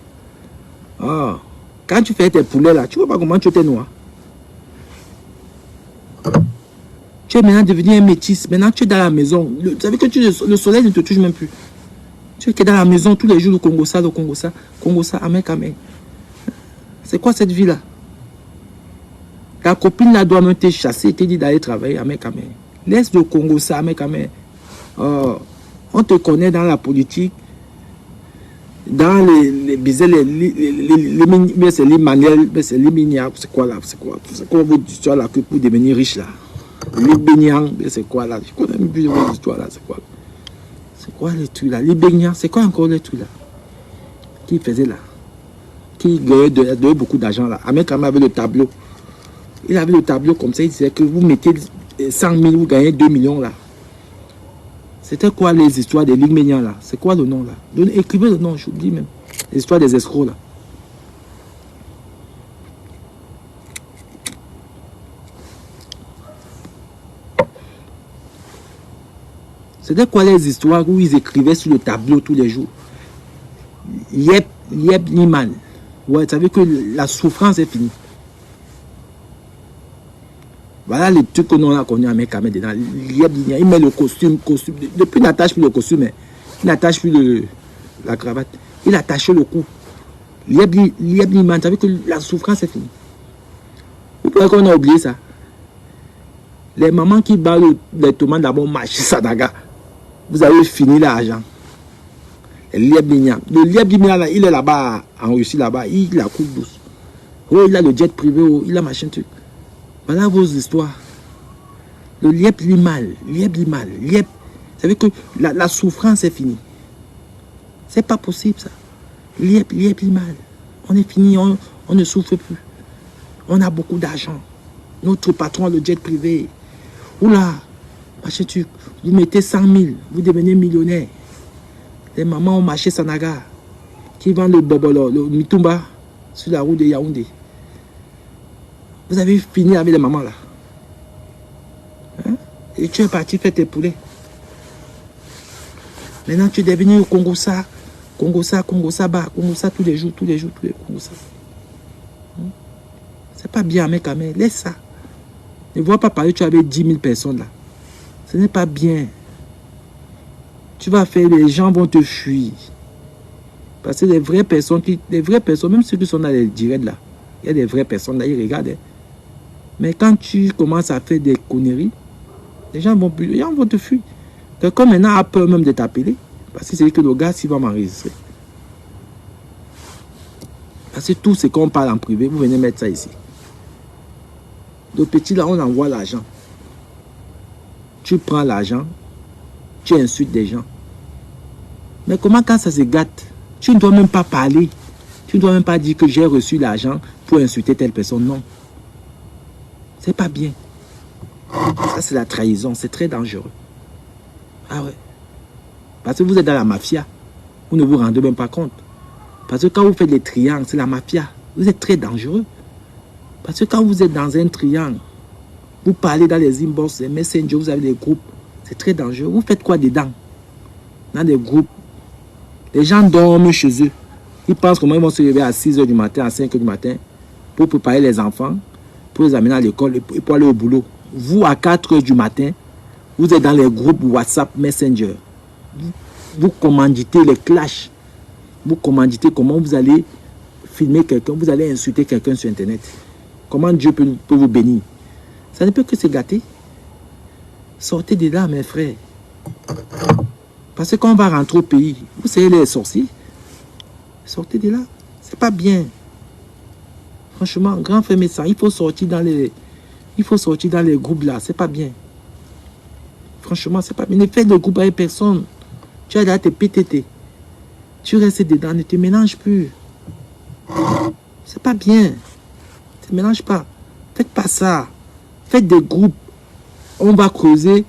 Ah. Quand tu fais tes poulets là, tu vois pas comment tu étais noir. Tu es maintenant devenu un métis. Maintenant, tu es dans la maison. Vous savez que le soleil ne te touche même plus. Tu es dans la maison tous les jours, le Congo ça, Kamé. C'est quoi cette vie-là? Ta copine là doit même te chasser, te dit d'aller travailler, Kamé. Laisse le Congo ça, Kamé. On te connaît dans la politique, dans les business, les manuels, c'est les minières, c'est quoi là? C'est quoi votre histoire là pour devenir riche là? Les baignants, c'est quoi là? Je connais même plus de votre histoire là, c'est quoi? C'est quoi les trucs là? Les baignants, c'est quoi encore les trucs là? Qui faisait là? Qui gagnait beaucoup d'argent là? Kamé avait le tableau. Il avait le tableau comme ça, il disait que vous mettez 100 000, vous gagnez 2 millions là. C'était quoi les histoires des lignes Ménian là? C'est quoi le nom là? Écrivez le nom, j'oublie même. L'histoire des escrocs là. C'était quoi les histoires où ils écrivaient sur le tableau tous les jours? Yep Liman. Ouais, ça veut dire que la souffrance est finie. Voilà les trucs que nous on a connus à Kamé dedans. Il met le costume. Depuis il n'attache plus le costume, il n'attache plus la cravate. Il attache le cou. Liman, ça veut dire que la souffrance est finie. Vous pouvez qu'on a oublié ça. Les mamans qui battent les tomates d'abord marché Sadaga. Vous avez fini l'argent. Le Lieblignan, là, il est là-bas, en Russie, là-bas, il a coupe douce. Oh, il a le jet privé, oh, il a machin truc. Voilà vos histoires. Le Lieblignan, ça veut dire que la souffrance est finie. C'est pas possible ça. Lieblignan, on est fini, on ne souffre plus. On a beaucoup d'argent. Notre patron a le jet privé. Oula, machin truc. Vous mettez 100 000, vous devenez millionnaire. Les mamans ont marché Sanaga, qui vendent le bobolo, le mitumba, sur la route de Yaoundé. Vous avez fini avec les mamans là. Hein? Et tu es parti faire tes poulets. Maintenant tu es devenu au Congo ça, Congo ça tous les jours, Congo ça. Hein? C'est pas bien, mec, laisse ça. Ne vois pas parler, tu avais 10 000 personnes là. Ce n'est pas bien. Tu vas faire, les gens vont te fuir. Parce que les vraies personnes, même ceux qui sont dans les directs là, il y a des vraies personnes là, ils regardent. Hein. Mais quand tu commences à faire des conneries, les gens vont te fuir. Quelqu'un maintenant a peur même de t'appeler. Parce que c'est que le gars, s'il va m'enregistrer. Parce que tout ce qu'on parle en privé, vous venez mettre ça ici. Le petit là, on envoie l'argent. Tu prends l'argent, tu insultes des gens. Mais comment quand ça se gâte? Tu ne dois même pas parler. Tu ne dois même pas dire que j'ai reçu l'argent pour insulter telle personne. Non. C'est pas bien. Ça, c'est la trahison. C'est très dangereux. Ah ouais. Parce que vous êtes dans la mafia. Vous ne vous rendez même pas compte. Parce que quand vous faites les triangles, c'est la mafia. Vous êtes très dangereux. Parce que quand vous êtes dans un triangle, vous parlez dans les inbox, les messengers, vous avez des groupes. C'est très dangereux. Vous faites quoi dedans? Dans des groupes. Les gens dorment chez eux. Ils pensent comment ils vont se lever à 6 h du matin, à 5 h du matin, pour préparer les enfants, pour les amener à l'école et pour aller au boulot. Vous, à 4 h du matin, vous êtes dans les groupes WhatsApp, Messenger. Vous commanditez les clashs. Vous commanditez comment vous allez filmer quelqu'un, vous allez insulter quelqu'un sur Internet. Comment Dieu peut vous bénir. Ça ne peut que se gâter. Sortez de là, mes frères. Parce que quand on va rentrer au pays, vous savez les sorciers, sortez de là. C'est pas bien. Franchement, grand frère médecin, il faut sortir dans les groupes là. C'est pas bien. Franchement, c'est pas bien. Ne fais de groupe avec personne. Tu as là tes PTT. Tu restes dedans, ne te mélange plus. C'est pas bien. Ne te mélange pas. Faites pas ça. Faites des groupes. On va creuser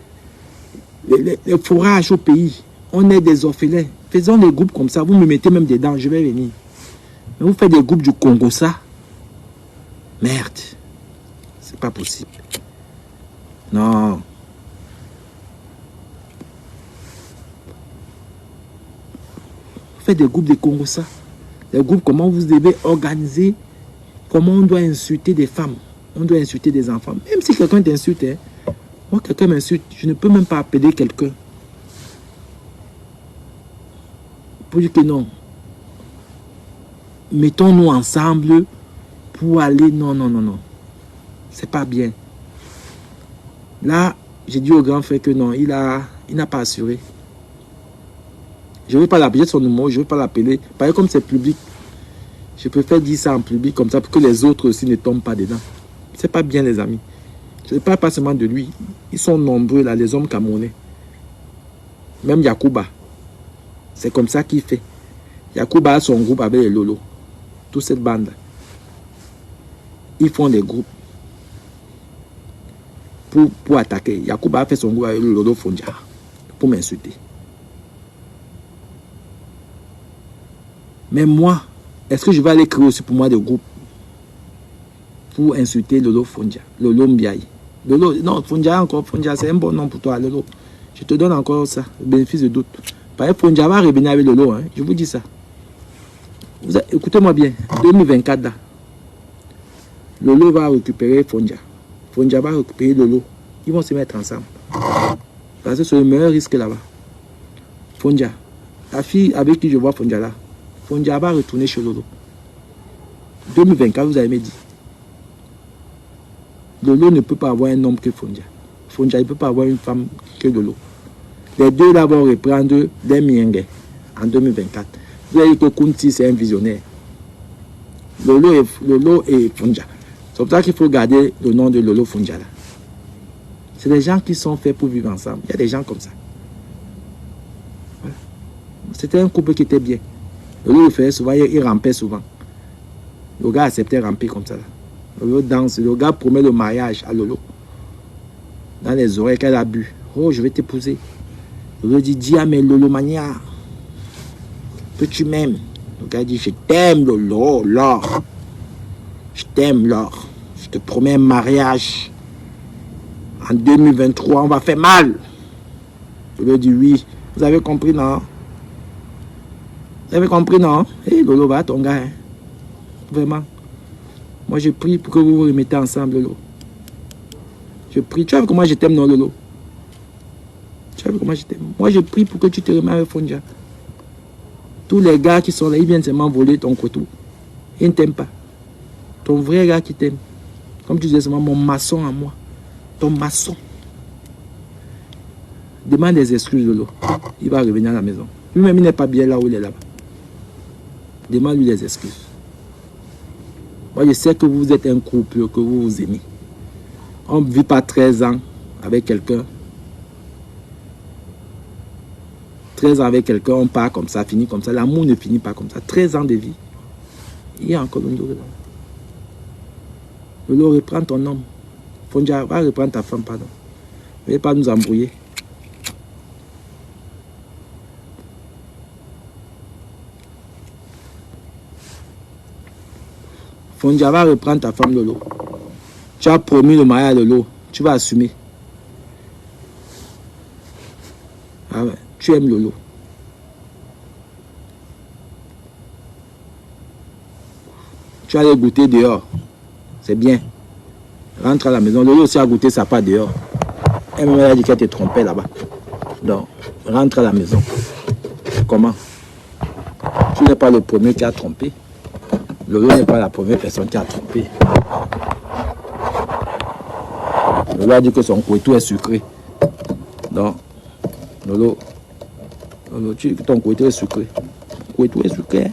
les forages au pays. On est des orphelins. Faisons des groupes comme ça. Vous me mettez même dedans, je vais venir. Mais vous faites des groupes du Congo, ça. Merde. C'est pas possible. Non. Faites des groupes de Congo, ça. Des groupes, comment vous devez organiser, comment on doit insulter des femmes, on doit insulter des enfants. Même si quelqu'un t'insulte, hein, moi, quelqu'un m'insulte, je ne peux même pas appeler quelqu'un pour dire que non. Mettons-nous ensemble pour aller. Non, non, non, non. C'est pas bien. Là, j'ai dit au grand frère que non, il n'a pas assuré. Je ne vais pas l'appeler son numéro, je ne vais pas l'appeler. Pareil, comme c'est public, je préfère dire ça en public comme ça pour que les autres aussi ne tombent pas dedans. C'est pas bien, les amis. Je ne parle pas seulement de lui. Ils sont nombreux, là, les hommes camerounais. Même Yacouba. C'est comme ça qu'il fait. Yacouba a son groupe avec les Lolo. Toute cette bande. Ils font des groupes pour attaquer. Yacouba a fait son groupe avec le Lolo Fondia pour m'insulter. Mais moi, est-ce que je vais aller créer aussi pour moi des groupes pour insulter Lolo Fondia, Lolo Mbiaye? Lolo, non, Fondia encore, Fondia, c'est un bon nom pour toi, Lolo. Je te donne encore ça, le bénéfice de doute. Par exemple, Fondia va revenir avec Lolo, hein, je vous dis ça. Écoutez-moi bien, 2024 là, Lolo va récupérer Fondia. Fondia va récupérer Lolo. Ils vont se mettre ensemble. Parce que c'est le meilleur risque là-bas. Fondia, la fille avec qui je vois Fondia là, Fondia va retourner chez Lolo. 2024, vous avez dit. Lolo ne peut pas avoir un homme que Fondia. Fondia ne peut pas avoir une femme que Lolo. Les deux là vont reprendre des Miengue en 2024. Vous avez dit que Kunti c'est un visionnaire. Lolo et Fondia. C'est pour ça qu'il faut garder le nom de Lolo Fondia là. C'est des gens qui sont faits pour vivre ensemble. Il y a des gens comme ça. Voilà. C'était un couple qui était bien. Lolo le faisait souvent, il rampait souvent. Le gars acceptait ramper comme ça. Là. Lolo danse, le gars promet le mariage à Lolo. Dans les oreilles qu'elle a bu. Oh, je vais t'épouser. Lolo dit, dis à mes Lolo Mania que tu m'aimes. Le gars dit, je t'aime Lolo, Laure. Je t'aime Laure. Je te promets un mariage. En 2023, on va faire mal. Lolo dit, oui. Vous avez compris, non? Vous avez compris, non? Hé, Lolo, va ton gars. Hein? Vraiment. Moi, je prie pour que vous vous remettez ensemble, Lolo. Je prie. Tu vois comment je t'aime, non, Lolo? Tu vois comment je t'aime? Moi, je prie pour que tu te remettes avec Fondia. Tous les gars qui sont là, ils viennent seulement voler ton couteau. Ils ne t'aiment pas. Ton vrai gars qui t'aime. Comme tu disais seulement, mon maçon à moi. Ton maçon. Demande des excuses, Lolo. Il va revenir à la maison. Lui-même, il n'est pas bien là où il est là-bas. Demande-lui des excuses. Moi, je sais que vous êtes un couple, que vous vous aimez. On ne vit pas 13 ans avec quelqu'un. 13 ans avec quelqu'un, on part comme ça, finit comme ça. L'amour ne finit pas comme ça. 13 ans de vie. Il y a encore une Lolo. Lolo, reprends ton homme. Fondia, va reprendre ta femme, pardon. Ne vais pas nous embrouiller. Fondia va reprendre ta femme, Lolo. Tu as promis le mariage à Lolo. Tu vas assumer. Ah ouais, tu aimes Lolo. Tu vas aller goûter dehors. C'est bien. Rentre à la maison. Lolo aussi a goûté sa part dehors. Elle m'a dit qu'elle te trompait là-bas. Donc, rentre à la maison. Comment? Tu n'es pas le premier qui a trompé. Lolo n'est pas la première personne qui a trompé. Lolo a dit que son couteau est sucré. Donc, Lolo, ton couteau est sucré. Le couteau est sucré.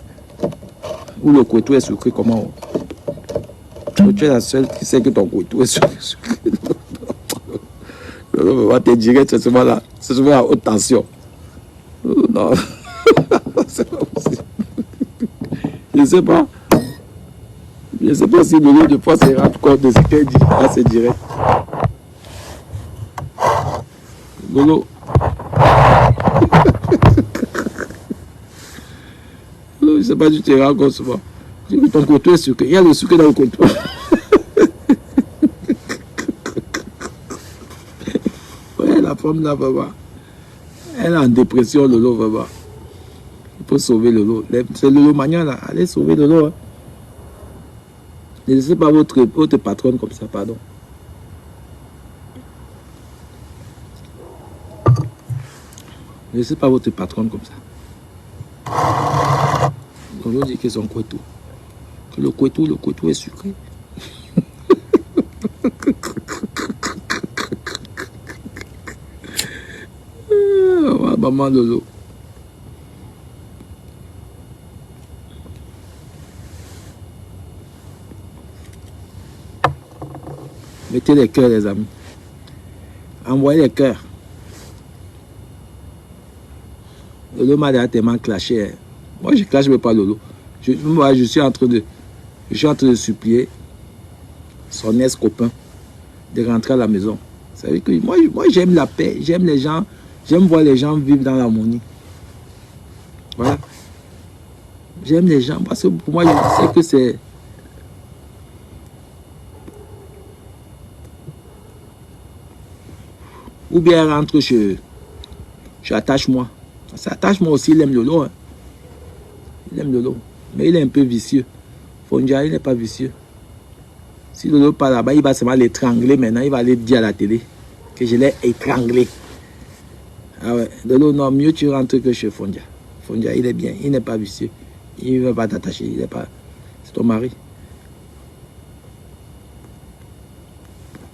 Ou le couteau est sucré, comment? Tu es la seule qui sait que ton couteau est sucré. Lolo va te dire que c'est souvent là. C'est souvent à haute tension. Non. C'est pas possible. Je ne sais pas. Je ne sais pas si Lolo de fois se rend compte de ce qu'elle dit. Là, c'est direct. Lolo. Je ne sais pas si tu te rends compte souvent. Je dis que ton couteau est sucré. Il y a le sucre dans le couteau. Ouais, la femme là, vraiment. Elle est en dépression, Lolo, vraiment. Il faut sauver Lolo. C'est Lolo Magnan là. Allez sauver Lolo. Hein. Ne laissez pas votre patronne comme ça, pardon. Ne laissez pas votre patronne comme ça. Lolo dit que son couteau. Que le couteau est sucré. Maman Lolo. Mettez les cœurs, les amis. Envoyez les cœurs. Lolo m'a déjà tellement clashé. Hein. Moi, je ne clash pas Lolo. Je suis en train de supplier son ex-copain de rentrer à la maison. Ça veut dire que moi j'aime la paix, j'aime les gens, j'aime voir les gens vivre dans l'harmonie. Voilà. J'aime les gens parce que pour moi, je sais que c'est... Ou bien elle rentre chez Attache-moi. Ça Attache-moi aussi, il aime Lolo. Hein. Il aime Lolo. Mais il est un peu vicieux. Fondia, il n'est pas vicieux. Si Lolo part là-bas, il va seulement l'étrangler maintenant. Il va aller dire à la télé que je l'ai étranglé. Ah ouais. Lolo, non, mieux tu rentres que chez Fondia. Fondia, il est bien. Il n'est pas vicieux. Il ne va pas t'attacher. Il n'est pas... C'est ton mari.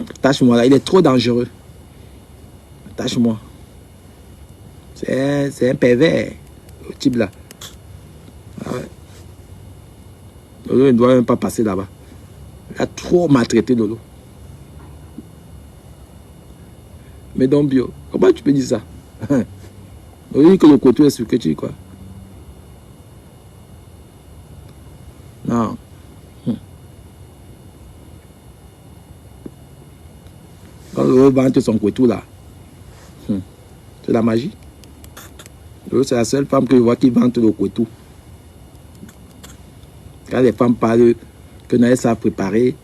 Attache-moi là. Il est trop dangereux. Attache-moi. C'est un pervers, le type là. Ah ouais. Lolo ne doit même pas passer là-bas. Il a trop maltraité Lolo. Mais donc bio, comment tu peux dire ça? Lolo dit que le couteau est sucré, tu dis quoi? Non. Quand Lolo vante son couteau là, c'est la magie. C'est la seule femme que je vois qui vante le couteau. Quand les femmes parlent que elles savent préparer,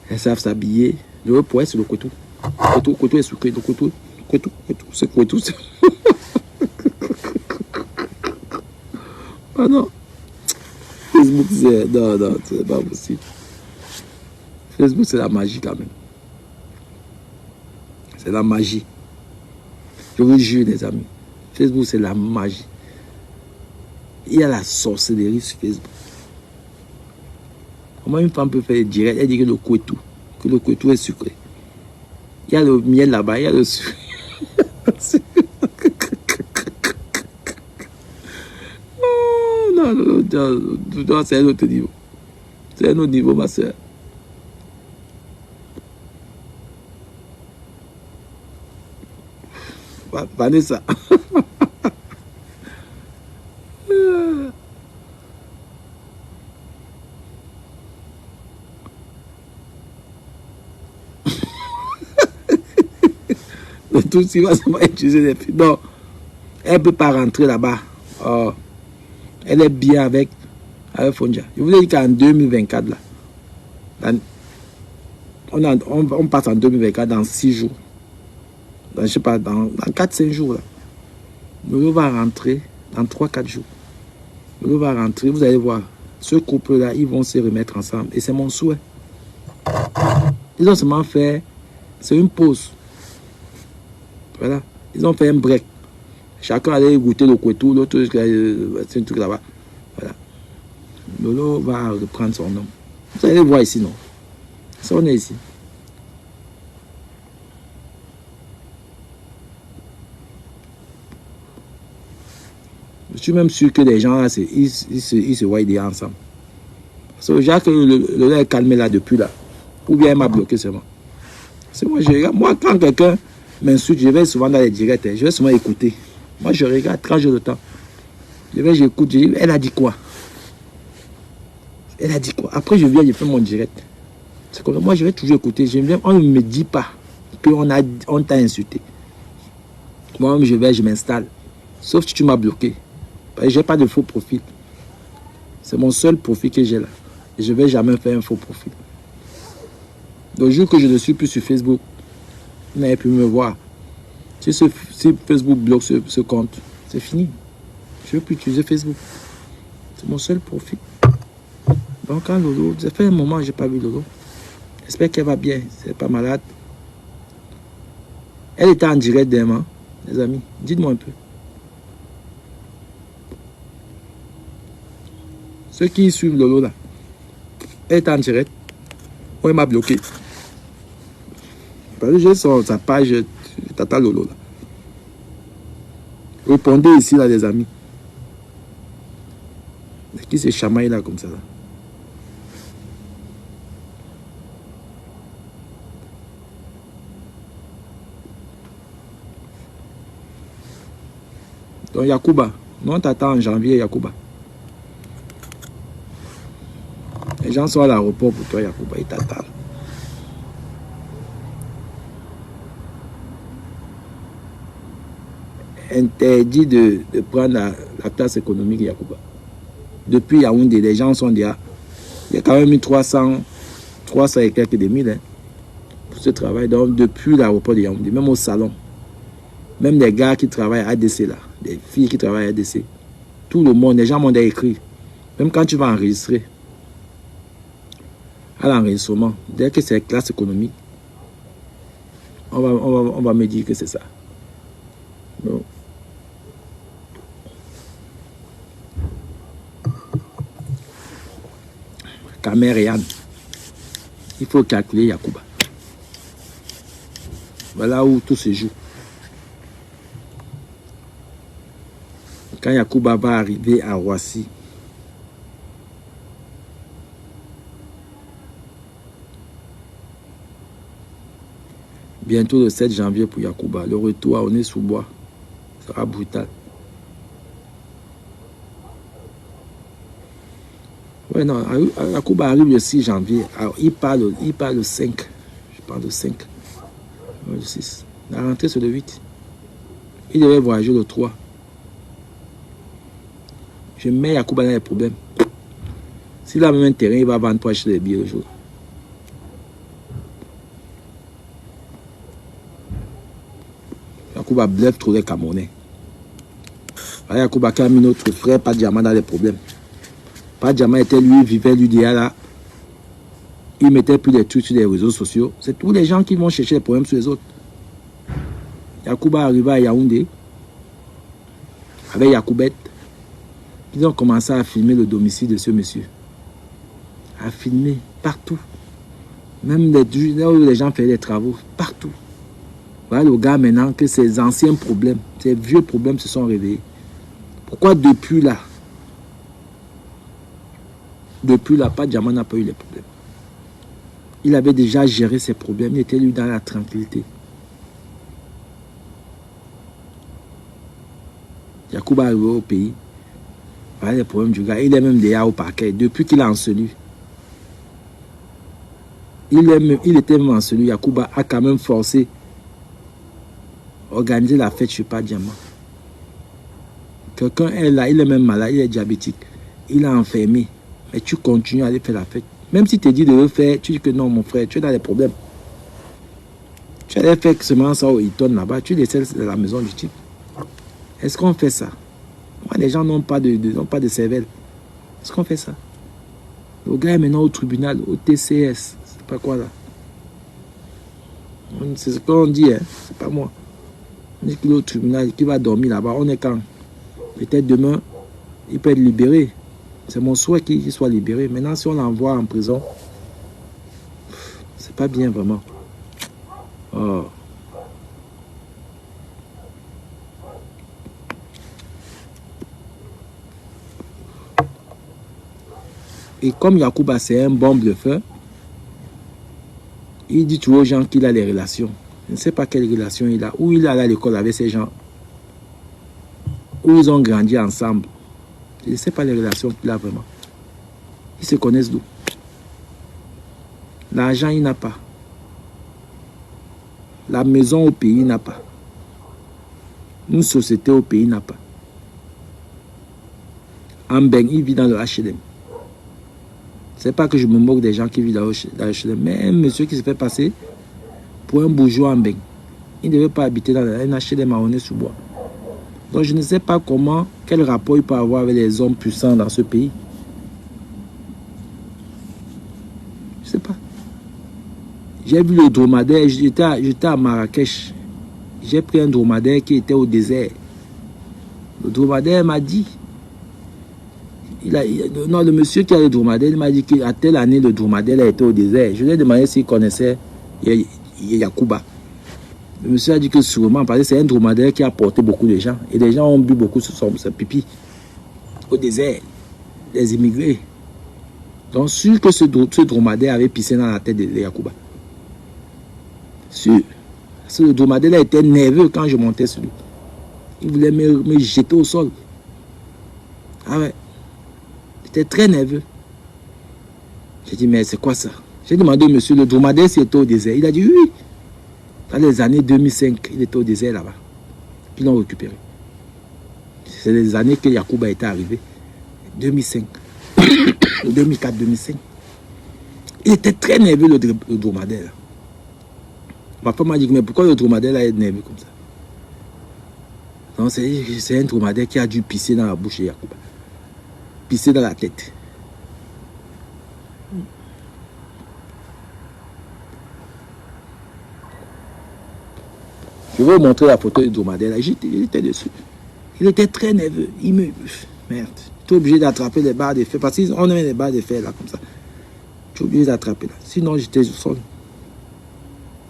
elles savent s'habiller, je veux pour sur le couteau. Le couteau est sucré, le couteau, c'est couteau. Ah non. Facebook, c'est... Non, c'est pas possible. Facebook, c'est la magie quand même. C'est la magie. Je vous jure, les amis. Facebook, c'est la magie. Il y a la sorcellerie sur Facebook. Comment une femme peut faire direct? Elle dit que le couteau est sucré. Il y a le miel là-bas, il y a le sucre. Non, c'est un autre niveau. C'est un autre niveau, ma soeur. Vanessa. Tout ce qui va se utiliser les filles. Non, elle ne peut pas rentrer là-bas. Oh, elle est bien avec Fondia. Je vous ai dit qu'en 2024, là, on passe en 2024 dans 6 jours. Dans, je sais pas, dans 4-5 jours. Là. Lolo va rentrer dans 3-4 jours. Lolo va rentrer, vous allez voir. Ce couple-là, ils vont se remettre ensemble. Et c'est mon souhait. Ils ont seulement fait... C'est une pause. Voilà. Ils ont fait un break. Chacun allait goûter le couteau, l'autre, c'est un truc là-bas. Voilà. Lolo va reprendre son nom. Vous allez voir ici, non? Ça, on est ici. Je suis même sûr que les gens là, ils se voient déjà ensemble. Jacques, le lait est calmé là depuis là. Ou bien il m'a bloqué seulement. C'est moi, je regarde. Moi, quand quelqu'un m'insulte, je vais souvent dans les directs. Je vais souvent écouter. Moi, je regarde quand j'ai le temps. J'écoute, je dis, elle a dit quoi? Elle a dit quoi? Après, je viens, je fais mon direct. C'est comme ça. Moi, je vais toujours écouter. On ne me dit pas qu'on t'a insulté. Moi-même, je m'installe. Sauf si tu m'as bloqué. Parce que je n'ai pas de faux profil. C'est mon seul profil que j'ai là. Et je ne vais jamais faire un faux profil. Le jour que je ne suis plus sur Facebook, vous n'avez pu me voir. Si Facebook bloque ce compte, c'est fini. Je ne veux plus utiliser Facebook. C'est mon seul profil. Donc quand Lolo, ça fait un moment que je n'ai pas vu Lolo. J'espère qu'elle va bien. Elle n'est pas malade. Elle était en direct demain, les amis. Dites-moi un peu. Ceux qui suivent Lolo là, elle est en direct. Ou elle m'a bloqué. Parce que j'ai sa page, Tata Lolo là. Répondez ici là, les amis. Qui se chamaille là comme ça là? Donc Yacouba, nous on t'attend en janvier Yacouba. Les gens sont à l'aéroport pour toi Yacouba, ils t'attendent. Interdit de prendre la classe économique Yacouba. Depuis Yaoundé, les gens sont déjà... Il y a quand même eu 300 et quelques des mille hein, pour ce travail. Donc depuis l'aéroport de Yaoundé, même au salon, même les gars qui travaillent à ADC là, des filles qui travaillent à ADC, tout le monde, les gens m'ont écrit. Même quand tu vas enregistrer, à l'enregistrement, dès que c'est classe économique, on va me dire que c'est ça. Donc, Caméréane, il faut calculer Yacouba. Voilà où tout se joue. Quand Yacouba va arriver à Roissy, bientôt le 7 janvier pour Yacouba, le retour à Aulnay-sous-Bois sera brutal. Ouais, non, Yacouba arrive le 6 janvier. Alors, il part le 5. Je parle le 5. Le 6. La rentrée, c'est le 8. Il devait voyager le 3. Je mets Yacouba dans les problèmes. S'il a même un terrain, il va vendre pour acheter des billets le jour. Yacouba bluffe trop les Camerounais. Yacouba qui a mis notre frère, pas de diamant dans les problèmes. Pas de diamant était lui, vivait l'UDA là. Il mettait plus des trucs sur les réseaux sociaux. C'est tous les gens qui vont chercher les problèmes sur les autres. Yacouba arriva à Yaoundé avec Yacoubette. Ils ont commencé à filmer le domicile de ce monsieur. À filmer partout. Même là où les gens faisaient des travaux, partout. Voilà le gars maintenant que ses anciens problèmes, ses vieux problèmes se sont réveillés. Pourquoi depuis là, pas de diamant n'a pas eu les problèmes. Il avait déjà géré ses problèmes, il était lui dans la tranquillité. Yacouba est arrivé au pays. Voilà les problèmes du gars. Il est même déjà au parquet. Depuis qu'il a enseveli. Il était même enseveli. Yacouba a quand même forcé organiser la fête chez Pas Diamant. Quelqu'un est là, il est même malade, il est diabétique. Il a enfermé. Mais tu continues à aller faire la fête. Même si tu te dis de le faire, tu dis que non, mon frère, tu es dans les problèmes. Tu allais faire seulement ça au Hilton là-bas, tu laissais la maison du type. Est-ce qu'on fait ça? Moi, les gens n'ont pas de cervelle. Est-ce qu'on fait ça? Le gars est maintenant au tribunal, au TCS. C'est pas quoi là? C'est ce qu'on dit, hein? C'est pas moi. On dit qu'il est au tribunal, qu'il va dormir là-bas. On est quand? Peut-être demain, il peut être libéré. C'est mon souhait qu'il soit libéré. Maintenant, si on l'envoie en prison, c'est pas bien vraiment. Oh. Et comme Yacouba, c'est un bon bluffeur, il dit toujours aux gens qu'il a les relations. Je ne sais pas quelle relation il a. Où il est allé à l'école avec ces gens. Où ils ont grandi ensemble. Je ne sais pas les relations qu'il a vraiment. Ils se connaissent d'où. L'argent, il n'a pas. La maison au pays, il n'a pas. Une société au pays, il n'a pas. En Ben, il vit dans le HLM. C'est pas que je me moque des gens qui vivent dans le HLM, mais un monsieur qui se fait passer pour un bourgeois en Ben. Il ne devait pas habiter dans un HLM à Aulnay-sous-Bois. Donc je ne sais pas comment, quel rapport il peut avoir avec les hommes puissants dans ce pays. Je ne sais pas. J'ai vu le dromadaire, j'étais à Marrakech. J'ai pris un dromadaire qui était au désert. Le dromadaire m'a dit, non, le monsieur qui a le dromadaire, il m'a dit qu'à telle année, le dromadaire a été au désert. Je lui ai demandé s'il connaissait Yacouba. Le monsieur a dit que sûrement, parce que c'est un dromadaire qui a porté beaucoup de gens. Et les gens ont bu beaucoup sur son pipi. Au désert, les immigrés. Donc, sûr que ce dromadaire avait pissé dans la tête de Yacouba. Sûr. Ce dromadaire était nerveux quand je montais sur lui. Il voulait me jeter au sol. Ah ouais. Il était très nerveux. J'ai dit, mais c'est quoi ça? J'ai demandé au monsieur, le dromadaire s'il était au désert. Il a dit oui. Dans les années 2005, il était au désert là-bas. Puis ils l'ont récupéré. C'est les années que Yacouba était arrivé. 2005. 2004-2005. Il était très nerveux, le dromadaire. Ma femme m'a dit, mais pourquoi le dromadaire là est nerveux comme ça? Non, c'est un dromadaire qui a dû pisser dans la bouche de Yacouba. Pisser dans la tête. Je vais vous montrer la photo du dromadaire là. J'étais dessus. Il était très nerveux. Il me... Merde. Tu es obligé d'attraper les barres de fer. Parce qu'on met les barres de fer là comme ça. Tu es obligé d'attraper là. Sinon j'étais au sol.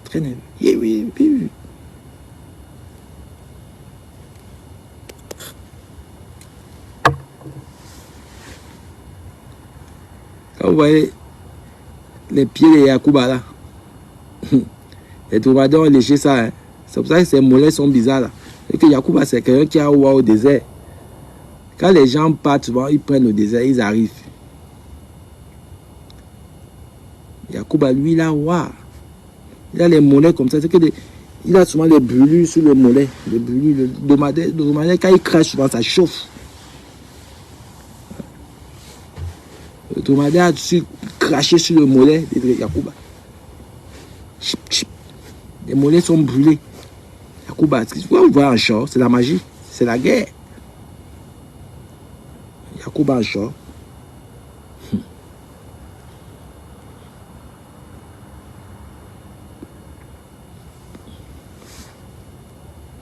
Très nerveux. Oui. Quand vous voyez les pieds de Yacouba là, les dromadaires ont léché ça. Hein. C'est pour ça que ces mollets sont bizarres là. Et que Yacouba, c'est quelqu'un qui a oua au désert. Quand les gens partent, souvent, ils prennent le désert, ils arrivent. Yacouba, lui, il a oua. Il a les mollets comme ça. C'est que il a souvent les brûlures sur le mollet. Les brûlures, le dromadaire, quand il crache, souvent, ça chauffe. Le dromadaire a su cracher sur le mollet de Yacouba. Chip, chip. Les mollets sont brûlés. Yacouba, on voit en short, c'est la magie, c'est la guerre. Yacouba en short.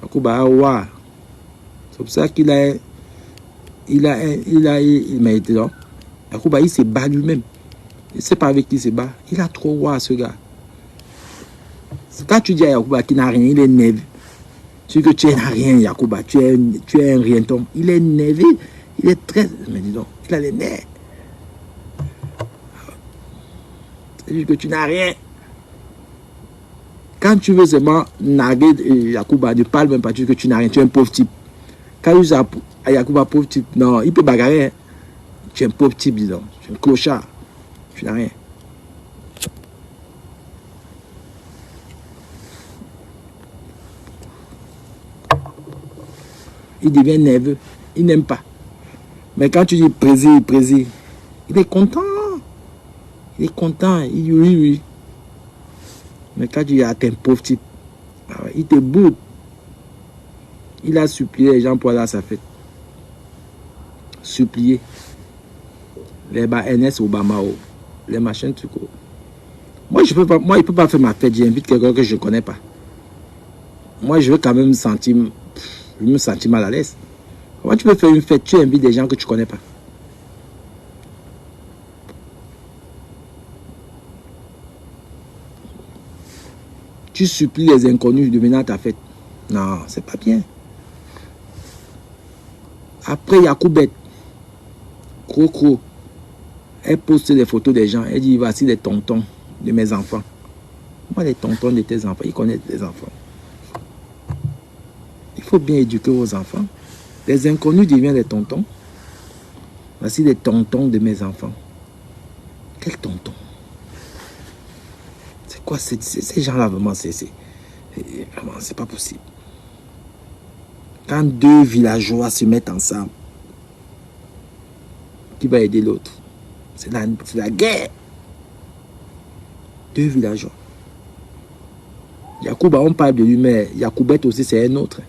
Yacouba, ouais. C'est pour ça qu'il a, mais non. Yacouba, il se bat lui-même. Il ne sait pas avec qui il se bat. Il a trop ouais, ce gars. Quand tu dis à Yacouba qu'il n'a rien, il est nerveux. Tu que tu n'as rien, Yacouba, tu es un rienton. Il est nerveux, il est très... Mais dis donc, il a les nerfs. C'est-à-dire que tu n'as rien. Quand tu veux seulement narguer Yacouba, ne parle même pas, tu dis que tu n'as rien, tu es un pauvre type. Quand tu dis à Yacouba, pauvre type, non, il peut bagarrer. Hein. Tu es un pauvre type, dis donc. Tu es un clochard. Tu n'as rien. Il devient nerveux. Il n'aime pas. Mais quand tu dis précis, il est content. Il est content. Il dit oui. Mais quand tu dis à un pauvre type, il te boude. Il a supplié les gens pour aller à sa fête. Supplié. Les NS Obama, les machins, trucs. Moi, il ne peut pas faire ma fête. J'invite quelqu'un que je ne connais pas. Moi, je veux quand même me sentir mal à l'aise. Comment tu peux faire une fête, tu invites des gens que tu ne connais pas? Tu supplies les inconnus de venir à ta fête. Non, c'est pas bien. Après, Yacoubette, Croco, Elle poste les photos des gens. Elle dit, voici les tontons de mes enfants. Moi, les tontons de tes enfants, ils connaissent les enfants. Il faut bien éduquer vos enfants. Les inconnus deviennent les tontons. Voici les tontons de mes enfants. Quel tonton? C'est quoi ces gens-là, vraiment, vraiment, c'est pas possible. Quand deux villageois se mettent ensemble, qui va aider l'autre? C'est la guerre. Deux villageois. Yacouba, on parle de lui, mais Yacoubette aussi, c'est un autre.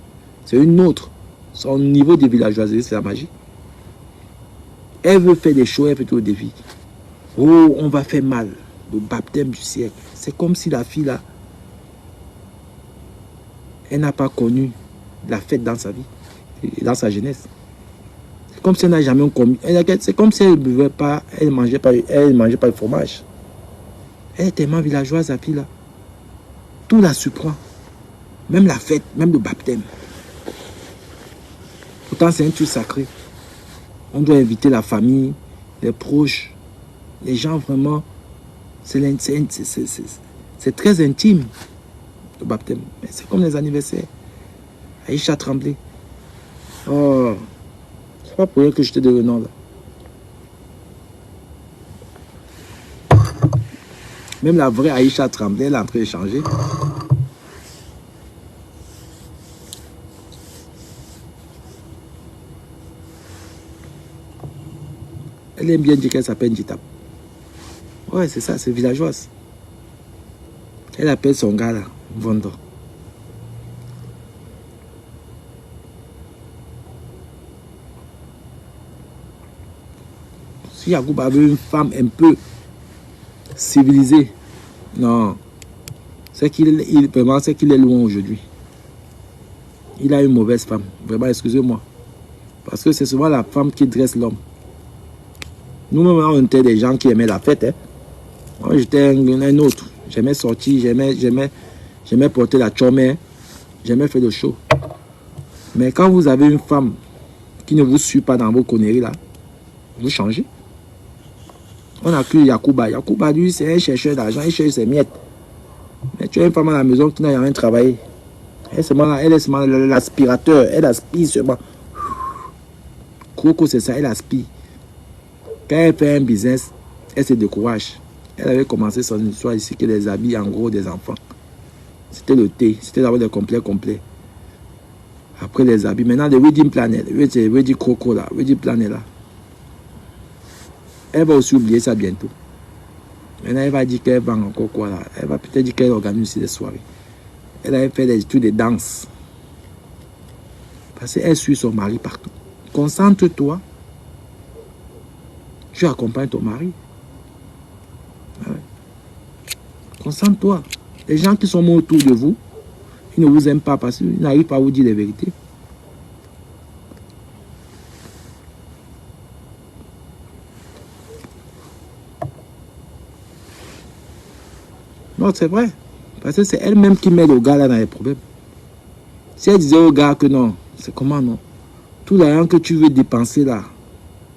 C'est une autre. Son niveau de villageoiserie, c'est la magie. Elle veut faire des choses, elle fait tout le défi. Oh, on va faire mal. Le baptême du siècle. C'est comme si la fille, là, elle n'a pas connu la fête dans sa vie, dans sa jeunesse. C'est comme si elle n'a jamais commis. C'est comme si elle ne buvait pas, elle ne mangeait pas le fromage. Elle est tellement villageoise, la fille, là. Tout la surprend. Même la fête, même le baptême. Pourtant, c'est un truc sacré. On doit inviter la famille, les proches, les gens vraiment. C'est très intime, le baptême. Mais c'est comme les anniversaires. Aïcha Tremblay. Oh, c'est pas pour rien que je te donne le nom là. Même la vraie Aïcha Tremblay, elle est en train de changer. Elle aime bien dire qu'elle s'appelle Njitap. Ouais, c'est ça, c'est villageoise. Elle appelle son gars là, Vondo. Si Yacouba avait une femme un peu civilisée, non, c'est qu'il est loin aujourd'hui. Il a une mauvaise femme. Vraiment, excusez-moi. Parce que c'est souvent la femme qui dresse l'homme. Nous-mêmes, on était des gens qui aimaient la fête. Hein. Moi, j'étais un autre. J'aimais sortir, j'aimais porter la chômée, j'aimais faire le show. Mais quand vous avez une femme qui ne vous suit pas dans vos conneries là, vous changez. On a cru Yacouba. Yacouba, lui, c'est un chercheur d'argent, il cherche ses miettes. Mais tu as une femme à la maison qui n'a rien travaillé. Elle est seulement l'aspirateur, elle aspire seulement. Coco, c'est ça, elle aspire. Quand elle fait un business, elle se décourage. Elle avait commencé son histoire ici, que les habits en gros des enfants. C'était le thé, c'était d'avoir des complets. Après les habits, maintenant le wedding planner, le wedding coco là, wedding planner là. Elle va aussi oublier ça bientôt. Maintenant elle va dire qu'elle vend encore quoi là. Elle va peut-être dire qu'elle organise aussi des soirées. Elle avait fait des études de danse. Parce qu'elle suit son mari partout. Concentre-toi. Tu accompagnes ton mari. Ouais. Concentre-toi. Les gens qui sont autour de vous, ils ne vous aiment pas parce qu'ils n'arrivent pas à vous dire les vérités. Non, c'est vrai. Parce que c'est elle-même qui met le gars là dans les problèmes. Si elle disait au gars que non, c'est comment non? Tout l'argent que tu veux dépenser là,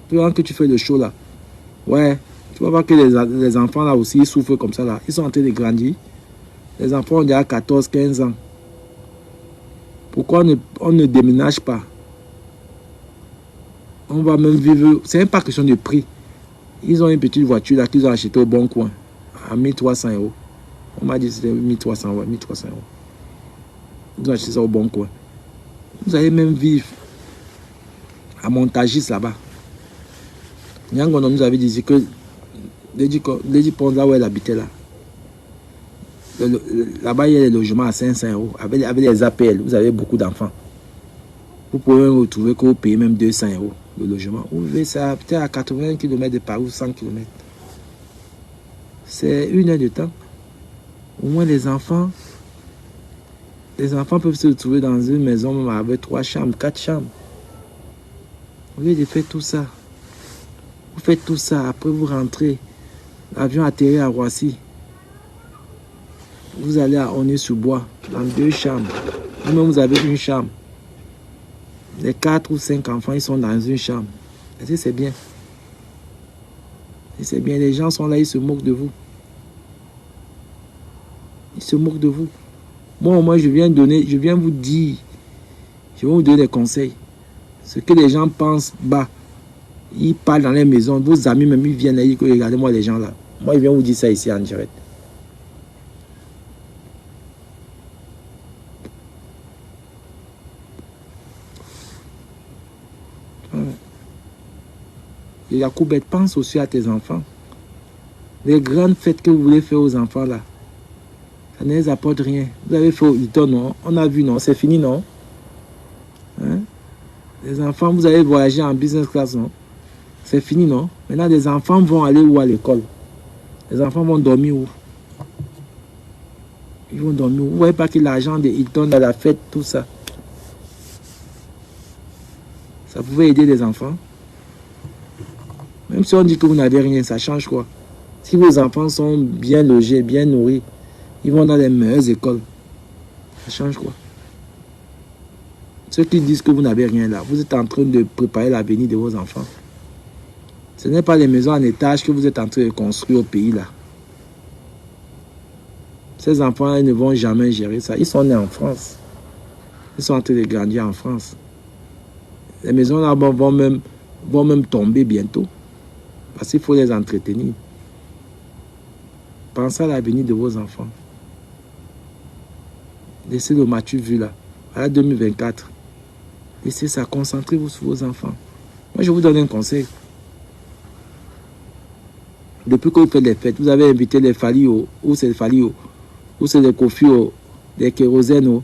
tout l'argent que tu fais le show là, ouais, tu vas voir que les enfants là aussi, ils souffrent comme ça là. Ils sont en train de grandir. Les enfants ont déjà 14, 15 ans. Pourquoi on ne déménage pas? On va même vivre. C'est même pas question de prix. Ils ont une petite voiture là qu'ils ont achetée au Bon Coin à 1300 €. On m'a dit que c'était 1300 €. Ouais, 1300 €. Ils ont acheté ça au Bon Coin. Vous allez même vivre à Montagis là-bas. Nyangono nous avait dit que Lady Pond, là où elle habitait là. Là-bas, il y a des logements à 500 €. Avec les APL, vous avez beaucoup d'enfants. Vous pouvez retrouver que vous payez même 200 € le logement. Vous vivez ça peut-être à 80 km de Paris ou 100 km. C'est 1 heure de temps. Au moins les enfants peuvent se retrouver dans une maison même avec 3 chambres, 4 chambres. Au lieu de faire tout ça, vous faites tout ça, après vous rentrez. L'avion atterrit à Roissy. Vous allez à Aulnay-sous-Bois, dans 2 chambres. Vous-même, vous avez une chambre. Les 4 ou 5 enfants, ils sont dans une chambre. Est-ce que c'est bien? Et c'est bien, les gens sont là, ils se moquent de vous. Ils se moquent de vous. Moi, je viens vous dire, je vais vous donner des conseils. Ce que les gens pensent bas, ils parlent dans les maisons, vos amis même, ils viennent et ils disent, regardez-moi les gens là. Moi, je viens vous dire ça ici en direct. Et Yacoubette, pense aussi à tes enfants. Les grandes fêtes que vous voulez faire aux enfants là, ça ne les apporte rien. Vous avez fait au Hilton, non? On a vu, non? C'est fini, non? Hein? Les enfants, vous allez voyager en business class, non? C'est fini, non? Maintenant, les enfants vont aller où à l'école? Les enfants vont dormir où? Ils vont dormir où? Vous ne voyez pas que l'argent de Hilton, à la fête, tout ça, ça pouvait aider les enfants? Même si on dit que vous n'avez rien, ça change quoi? Si vos enfants sont bien logés, bien nourris, ils vont dans les meilleures écoles. Ça change quoi? Ceux qui disent que vous n'avez rien là, vous êtes en train de préparer l'avenir de vos enfants. Ce n'est pas les maisons en étage que vous êtes en train de construire au pays là. Ces enfants, ils ne vont jamais gérer ça. Ils sont nés en France. Ils sont en train de grandir en France. Les maisons là vont même tomber bientôt. Parce qu'il faut les entretenir. Pensez à l'avenir de vos enfants. Laissez le mature vu là. À 2024. Laissez ça. Concentrez-vous sur vos enfants. Moi, je vous donne un conseil. Depuis que vous faites les fêtes, vous avez invité les Falio, ou c'est les Falio, ou c'est les Kofi, les Kérosène.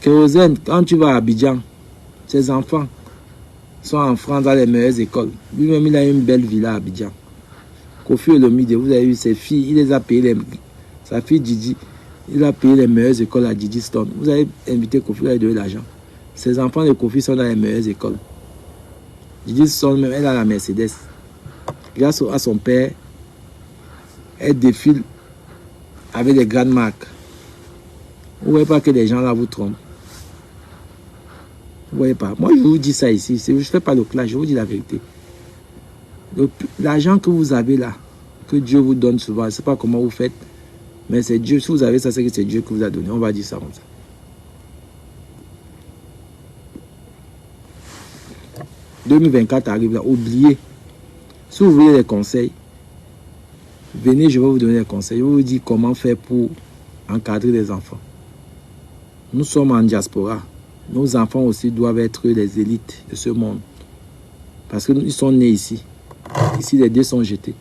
Kérosène, quand tu vas à Abidjan, ses enfants sont en France dans les meilleures écoles. Lui-même, il a une belle villa à Abidjan. Kofi Olomide, vous avez vu ses filles, il les a payées, sa fille Didi, il a payé les meilleures écoles à Didi Stone. Vous avez invité Kofi, vous avez donné de l'argent. Ses enfants de Kofi sont dans les meilleures écoles. Didi Stone, même, elle a la Mercedes. Grâce à son père, elle défile avec des grandes marques. Vous ne voyez pas que les gens là vous trompent. Vous ne voyez pas. Moi, je vous dis ça ici. Je ne fais pas le clash, je vous dis la vérité. L'argent que vous avez là, que Dieu vous donne souvent, je ne sais pas comment vous faites, mais c'est Dieu. Si vous avez ça, c'est que c'est Dieu qui vous a donné. On va dire ça comme ça. « 2024 arrive là, oubliez. Si vous voulez des conseils, venez, je vais vous donner des conseils. Je vais vous dire comment faire pour encadrer les enfants. Nous sommes en diaspora. Nos enfants aussi doivent être les élites de ce monde. Parce qu'ils sont nés ici. Ici, les dés sont jetés.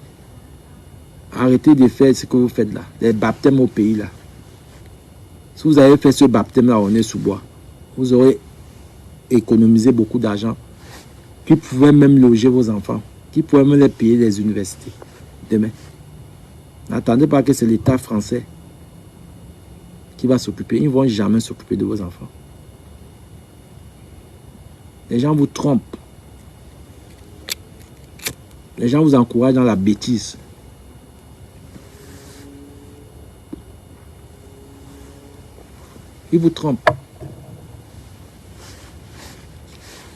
Arrêtez de faire ce que vous faites là. Les baptêmes au pays là. Si vous avez fait ce baptême là, on est sous bois. Vous aurez économisé beaucoup d'argent qui pouvait même loger vos enfants. Qui pouvait même les payer les universités. Demain. N'attendez pas que c'est l'État français qui va s'occuper. Ils ne vont jamais s'occuper de vos enfants. Les gens vous trompent. Les gens vous encouragent dans la bêtise. Ils vous trompent.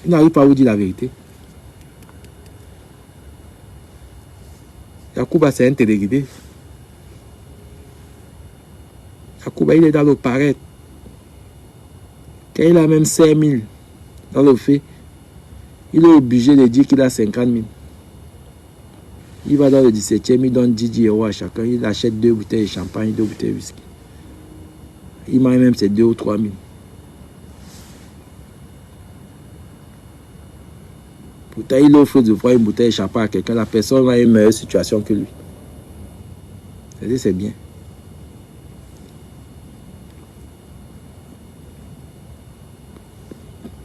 Ils n'arrivent pas à vous dire la vérité. Yacouba, c'est un téléguidé. Yacouba, il est dans le paraître. Quand il a même 5 000 dans le fait, il est obligé de dire qu'il a 50 000. Il va dans le 17e, il donne 10 euros à chacun. Il achète 2 bouteilles de champagne, 2 bouteilles de whisky. Il mange même ses 2 ou 3 000. Pourtant, il offre de voir une bouteille de champagne à quelqu'un. La personne a une meilleure situation que lui. C'est bien.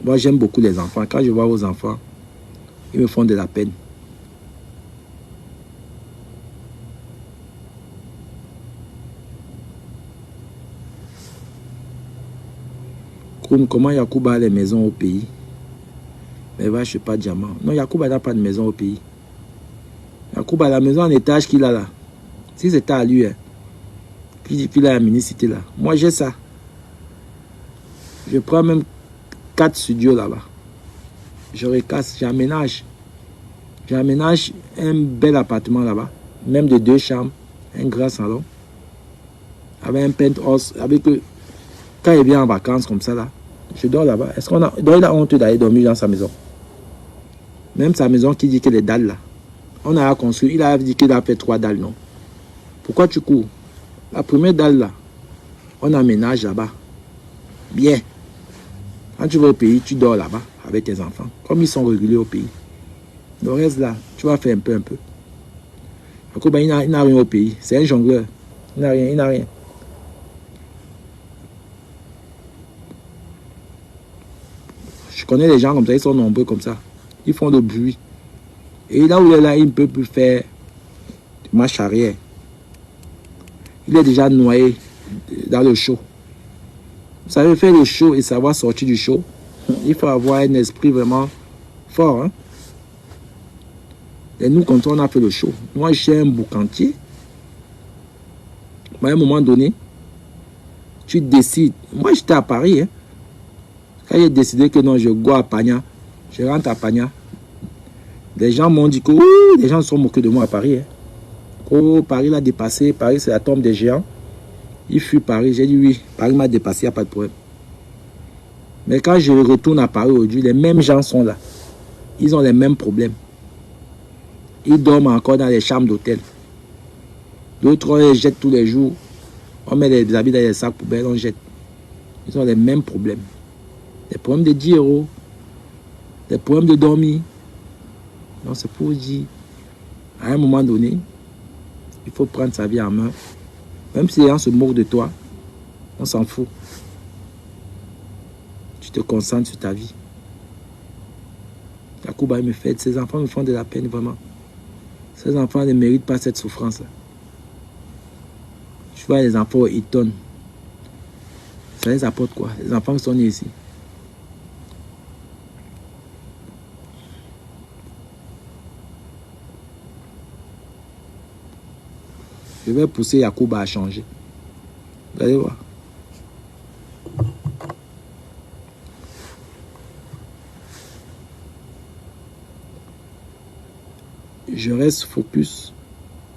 Moi, j'aime beaucoup les enfants. Quand je vois vos enfants, ils me font de la peine. Comment Yacouba a les maisons au pays? Mais va, je ne suis pas diamant. Non, Yacouba n'a pas de maison au pays. Yacouba, la maison en étage qu'il a là, si c'était à lui, hein, puis il dit qu'il a la mini-cité là. Moi, j'ai ça. Je prends même 4 studios là-bas. Je recasse, j'aménage. J'aménage un bel appartement là-bas, même de 2 chambres, un grand salon, avec un penthouse, avec quand il vient en vacances comme ça là, je dors là-bas. Est-ce qu'on a, donc il a honte d'aller dormir dans sa maison? Même sa maison qui dit que les dalles là, on a construit, il a dit qu'il a fait 3 dalles, non? Pourquoi tu cours? La première dalle là, on aménage là-bas. Bien. Quand tu vas au pays, tu dors là-bas avec tes enfants. Comme ils sont régulés au pays. Le reste là, tu vas faire un peu. Il n'a rien au pays. C'est un jongleur. Il n'a rien. Je connais les gens comme ça, ils sont nombreux comme ça. Ils font de bruit. Et là où il est là, il ne peut plus faire marche arrière. Il est déjà noyé dans le show. Vous savez faire le show et savoir sortir du show, il faut avoir un esprit vraiment fort. Hein? Et nous, quand on a fait le show, moi, j'ai un boucantier. Mais à un moment donné, tu décides. Moi, j'étais à Paris. Hein? Quand j'ai décidé que non, je go à Pagna, je rentre à Pagna. Les gens m'ont dit que les gens se sont moqués de moi à Paris. Hein? Oh, Paris l'a dépassé. Paris, c'est la tombe des géants. Il fut Paris. J'ai dit oui, Paris m'a dépassé, il n'y a pas de problème. Mais quand je retourne à Paris aujourd'hui, les mêmes gens sont là. Ils ont les mêmes problèmes. Ils dorment encore dans les chambres d'hôtel. D'autres, on les jette tous les jours. On met les habits dans les sacs poubelles, on jette. Ils ont les mêmes problèmes. Des problèmes de 10 euros. Des problèmes de dormir. Donc c'est pour dire, à un moment donné, il faut prendre sa vie en main. Même si les gens se moquent de toi, on s'en fout. Tu te concentres sur ta vie. Yacouba me fait, ces enfants me font de la peine vraiment. Ces enfants ne méritent pas cette souffrance-là. Tu vois les enfants ils tonnent. Ça les apporte quoi? Les enfants qui sont nés ici. Je vais pousser Yacouba à changer. Vous allez voir. Je reste focus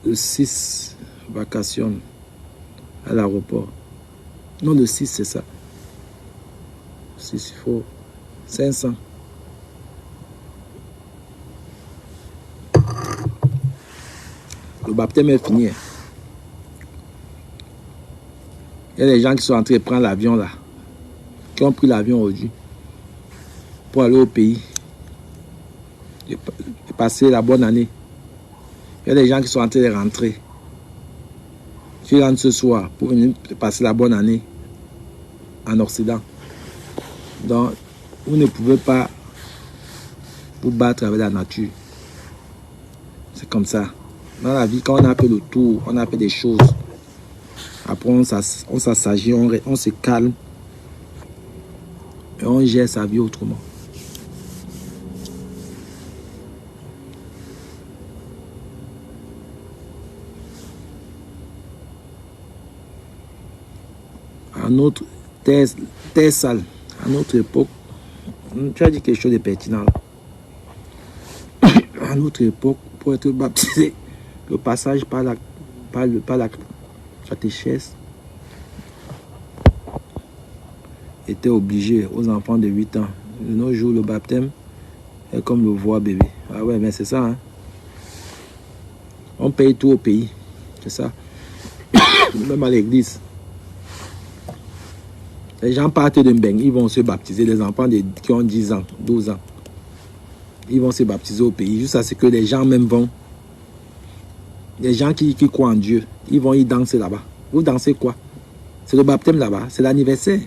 le 6 vacations à l'aéroport. Non, le 6, c'est ça. Le 6, il faut 500. Le baptême est fini. Il y a des gens qui sont en train de prendre l'avion là, qui ont pris l'avion aujourd'hui pour aller au pays et passer la bonne année. Il y a des gens qui sont en train de rentrer. Tu rentres ce soir pour venir passer la bonne année en Occident. Donc, vous ne pouvez pas vous battre avec la nature. C'est comme ça. Dans la vie, quand on a fait le tour, on a fait des choses. Après, on s'assagit, on se calme. Et on gère sa vie autrement. À notre terre sale, à notre époque, tu as dit quelque chose de pertinent. À notre époque, pour être baptisé, le passage par la catéchèse était obligé aux enfants de 8 ans. De nos jours, le baptême est comme le voir bébé. Ah ouais, mais c'est ça. Hein? On paye tout au pays. C'est ça. Même à l'église. Les gens partent de Mbeng, ils vont se baptiser. Les enfants qui ont 10 ans, 12 ans. Ils vont se baptiser au pays. Juste à ce que les gens même vont. Les gens qui croient en Dieu, ils vont y danser là-bas. Vous dansez quoi? C'est le baptême là-bas. C'est l'anniversaire.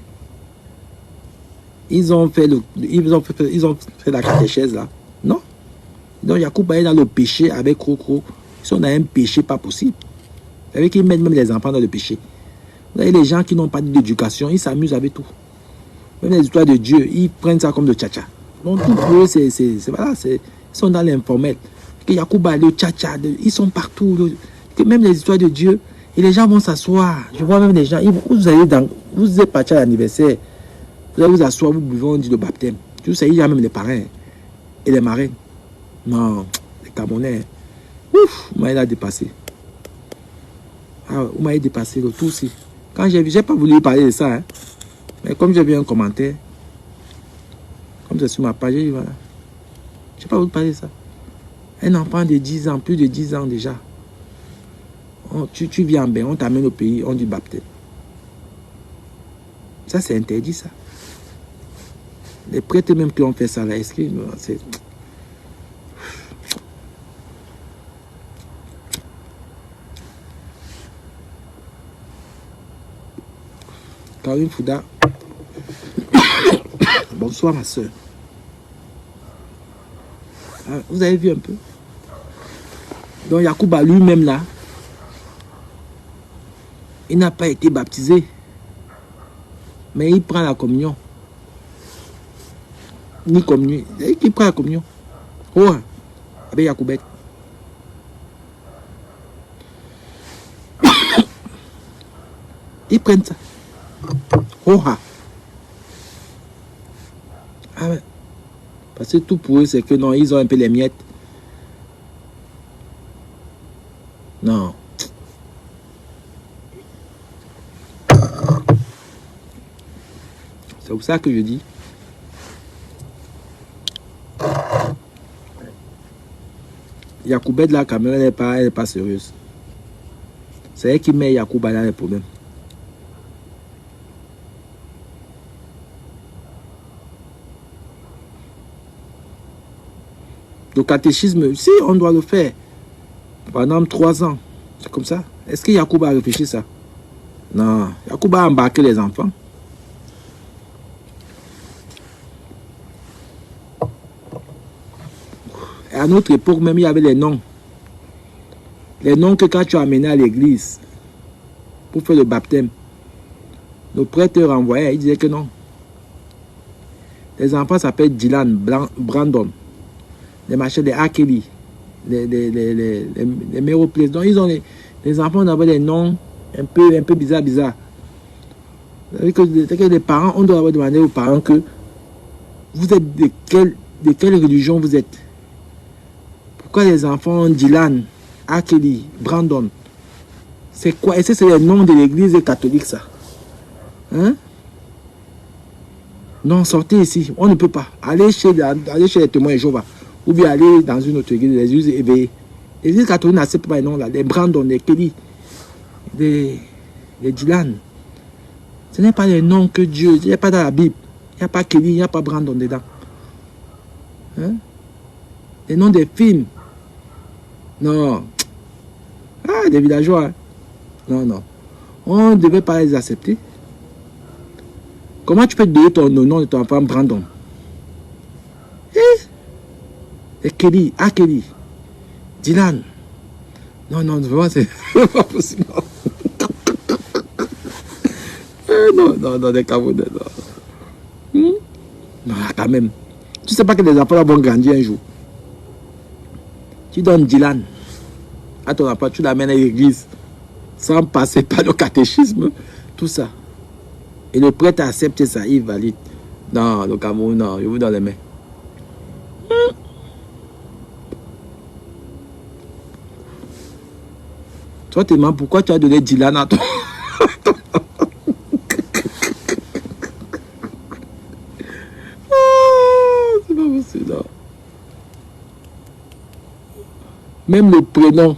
Ils ont fait la catéchèse là. Non. Donc Yacouba est dans le péché avec Crocro. Ils sont dans un péché pas possible. Avec qu'ils mettent même les enfants dans le péché. Vous avez les gens qui n'ont pas d'éducation, ils s'amusent avec tout. Même les histoires de Dieu, ils prennent ça comme de tcha-tcha. Donc tout pour eux, voilà, ils sont dans l'informel. Yacouba, le tcha-tcha, ils sont partout. Même les histoires de Dieu, et les gens vont s'asseoir. Je vois même les gens, vous êtes partis à l'anniversaire, vous allez vous asseoir, vous buvez, on dit le baptême. Tout ça, il y a même les parrains et les marraines. Non, Camerounais. Ouf, vous m'avez dépassé. Ah, vous m'avez dépassé le tout aussi. Quand j'ai pas voulu parler de ça, hein. Mais comme j'ai vu un commentaire, comme c'est sur ma page, j'ai dit voilà. J'ai pas voulu parler de ça. Un enfant de 10 ans, plus de 10 ans déjà. Tu viens en bain, on t'amène au pays, on dit baptême. Ça, c'est interdit, ça. Les prêtres même qui ont fait ça, là, est-ce que c'est... Karine Fouda. Bonsoir, ma soeur. Ah, vous avez vu un peu? Donc, Yacouba lui-même, là, il n'a pas été baptisé. Mais il prend la communion. Ni communion. Il prend la communion. Oh, avec Yacoubet. Ils prennent ça. Oh, ah ouais. Parce que tout pour eux, c'est que non, ils ont un peu les miettes. Non. C'est pour ça que je dis. Yacoubet, la caméra, elle n'est pas sérieuse. C'est elle qui met Yacouba dans les problèmes. Le catéchisme, si on doit le faire pendant 3 ans, c'est comme ça. Est-ce que Yacouba a réfléchi ça? Non, Yacouba a embarqué les enfants. Et à notre époque même, il y avait les noms. Les noms que quand tu as amené à l'église pour faire le baptême, le prêtre renvoyait, il disait que non. Les enfants s'appellent Dylan, Brandon, les machins, les Akeli, les Méroplés. Donc ils ont les enfants ont des noms un peu bizarres. C'est-à-dire que les parents, on doit demander aux parents que vous êtes de quelle religion vous êtes. Pourquoi les enfants ont Dylan, Akeli, Brandon? C'est quoi? Est-ce que c'est les noms de l'église catholique, ça? Hein? Non, sortez ici. On ne peut pas. Aller chez les témoins de Jéhovah. Ou bien aller dans une autre église, les églises éveillées. Les églises catholiques n'acceptent pas les noms là. Les Brandon, les Kelly, les Dylan. Ce n'est pas les noms que Dieu. Il n'y a pas dans la Bible. Il n'y a pas Kelly, il n'y a pas Brandon dedans. Hein? Les noms des films. Non. Ah, des villageois. Hein? Non. On ne devait pas les accepter. Comment tu peux donner ton nom de ton enfant Brandon? Et Kelly, Kelly, Dylan. Non, vraiment, c'est pas possible. Non, des Camerounais. Non, quand même. Tu sais pas que les enfants vont grandir un jour. Tu donnes Dylan à ton enfant, tu l'amènes à l'église sans passer par le catéchisme, tout ça. Et le prêtre accepte ça, il valide. Non, le Cameroun, non, je vous donne les mains. Toi, tu te demandes pourquoi tu as donné Dylan à toi. C'est pas possible, non. Même le prénom,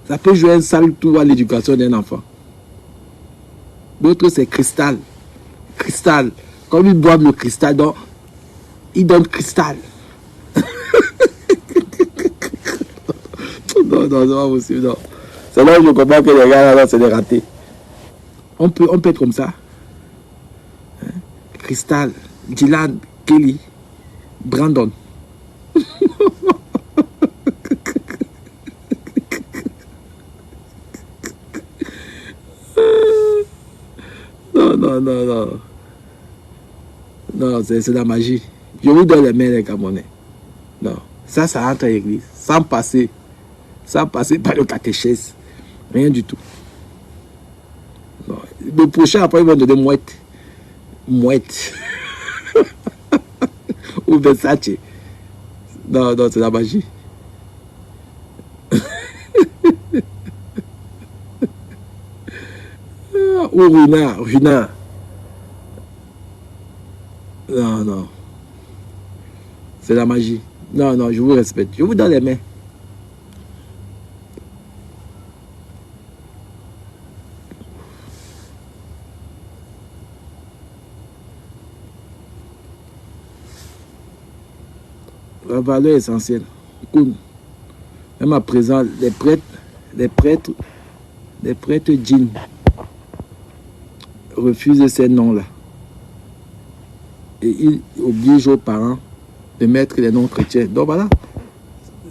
ça peut jouer un sale tour à l'éducation d'un enfant. L'autre, c'est cristal. Cristal. Comme ils boivent le cristal, donc, ils donnent cristal. Non, c'est pas possible, non. C'est là où je comprends que les gars, là, c'est des ratés. On peut être comme ça. Hein? Cristal, Dylan, Kelly, Brandon. Non. Non, c'est la magie. Je vous donne les mains, les Camerounais. Non, ça entre à l'église. Sans passer par le catéchèse. Rien du tout. Non. Le prochain, après, ils vont donner mouette. Ou Versace. Non, non, c'est la magie. Ou Runa, Runa. Non, non. C'est la magie. Non, non, je vous respecte. Je vous donne les mains. La valeur essentielle. Écoute, même à présent, les prêtres djinns refusent ces noms-là. Et ils obligent aux parents de mettre les noms chrétiens. Donc voilà.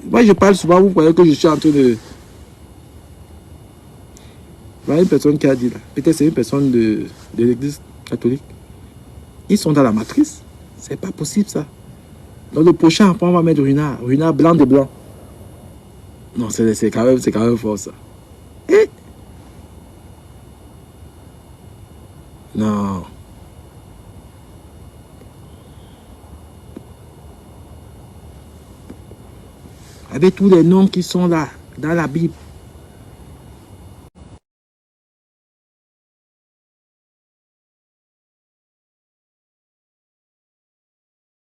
Moi, je parle souvent, vous croyez que je suis en train de... Voilà une personne qui a dit là. Peut-être c'est une personne de l'église catholique. Ils sont dans la matrice. C'est pas possible ça. Donc le prochain enfant, on va mettre Runa blanc de blanc. Non, c'est quand même fort ça. Et... Non. Avec tous les noms qui sont là, dans la Bible.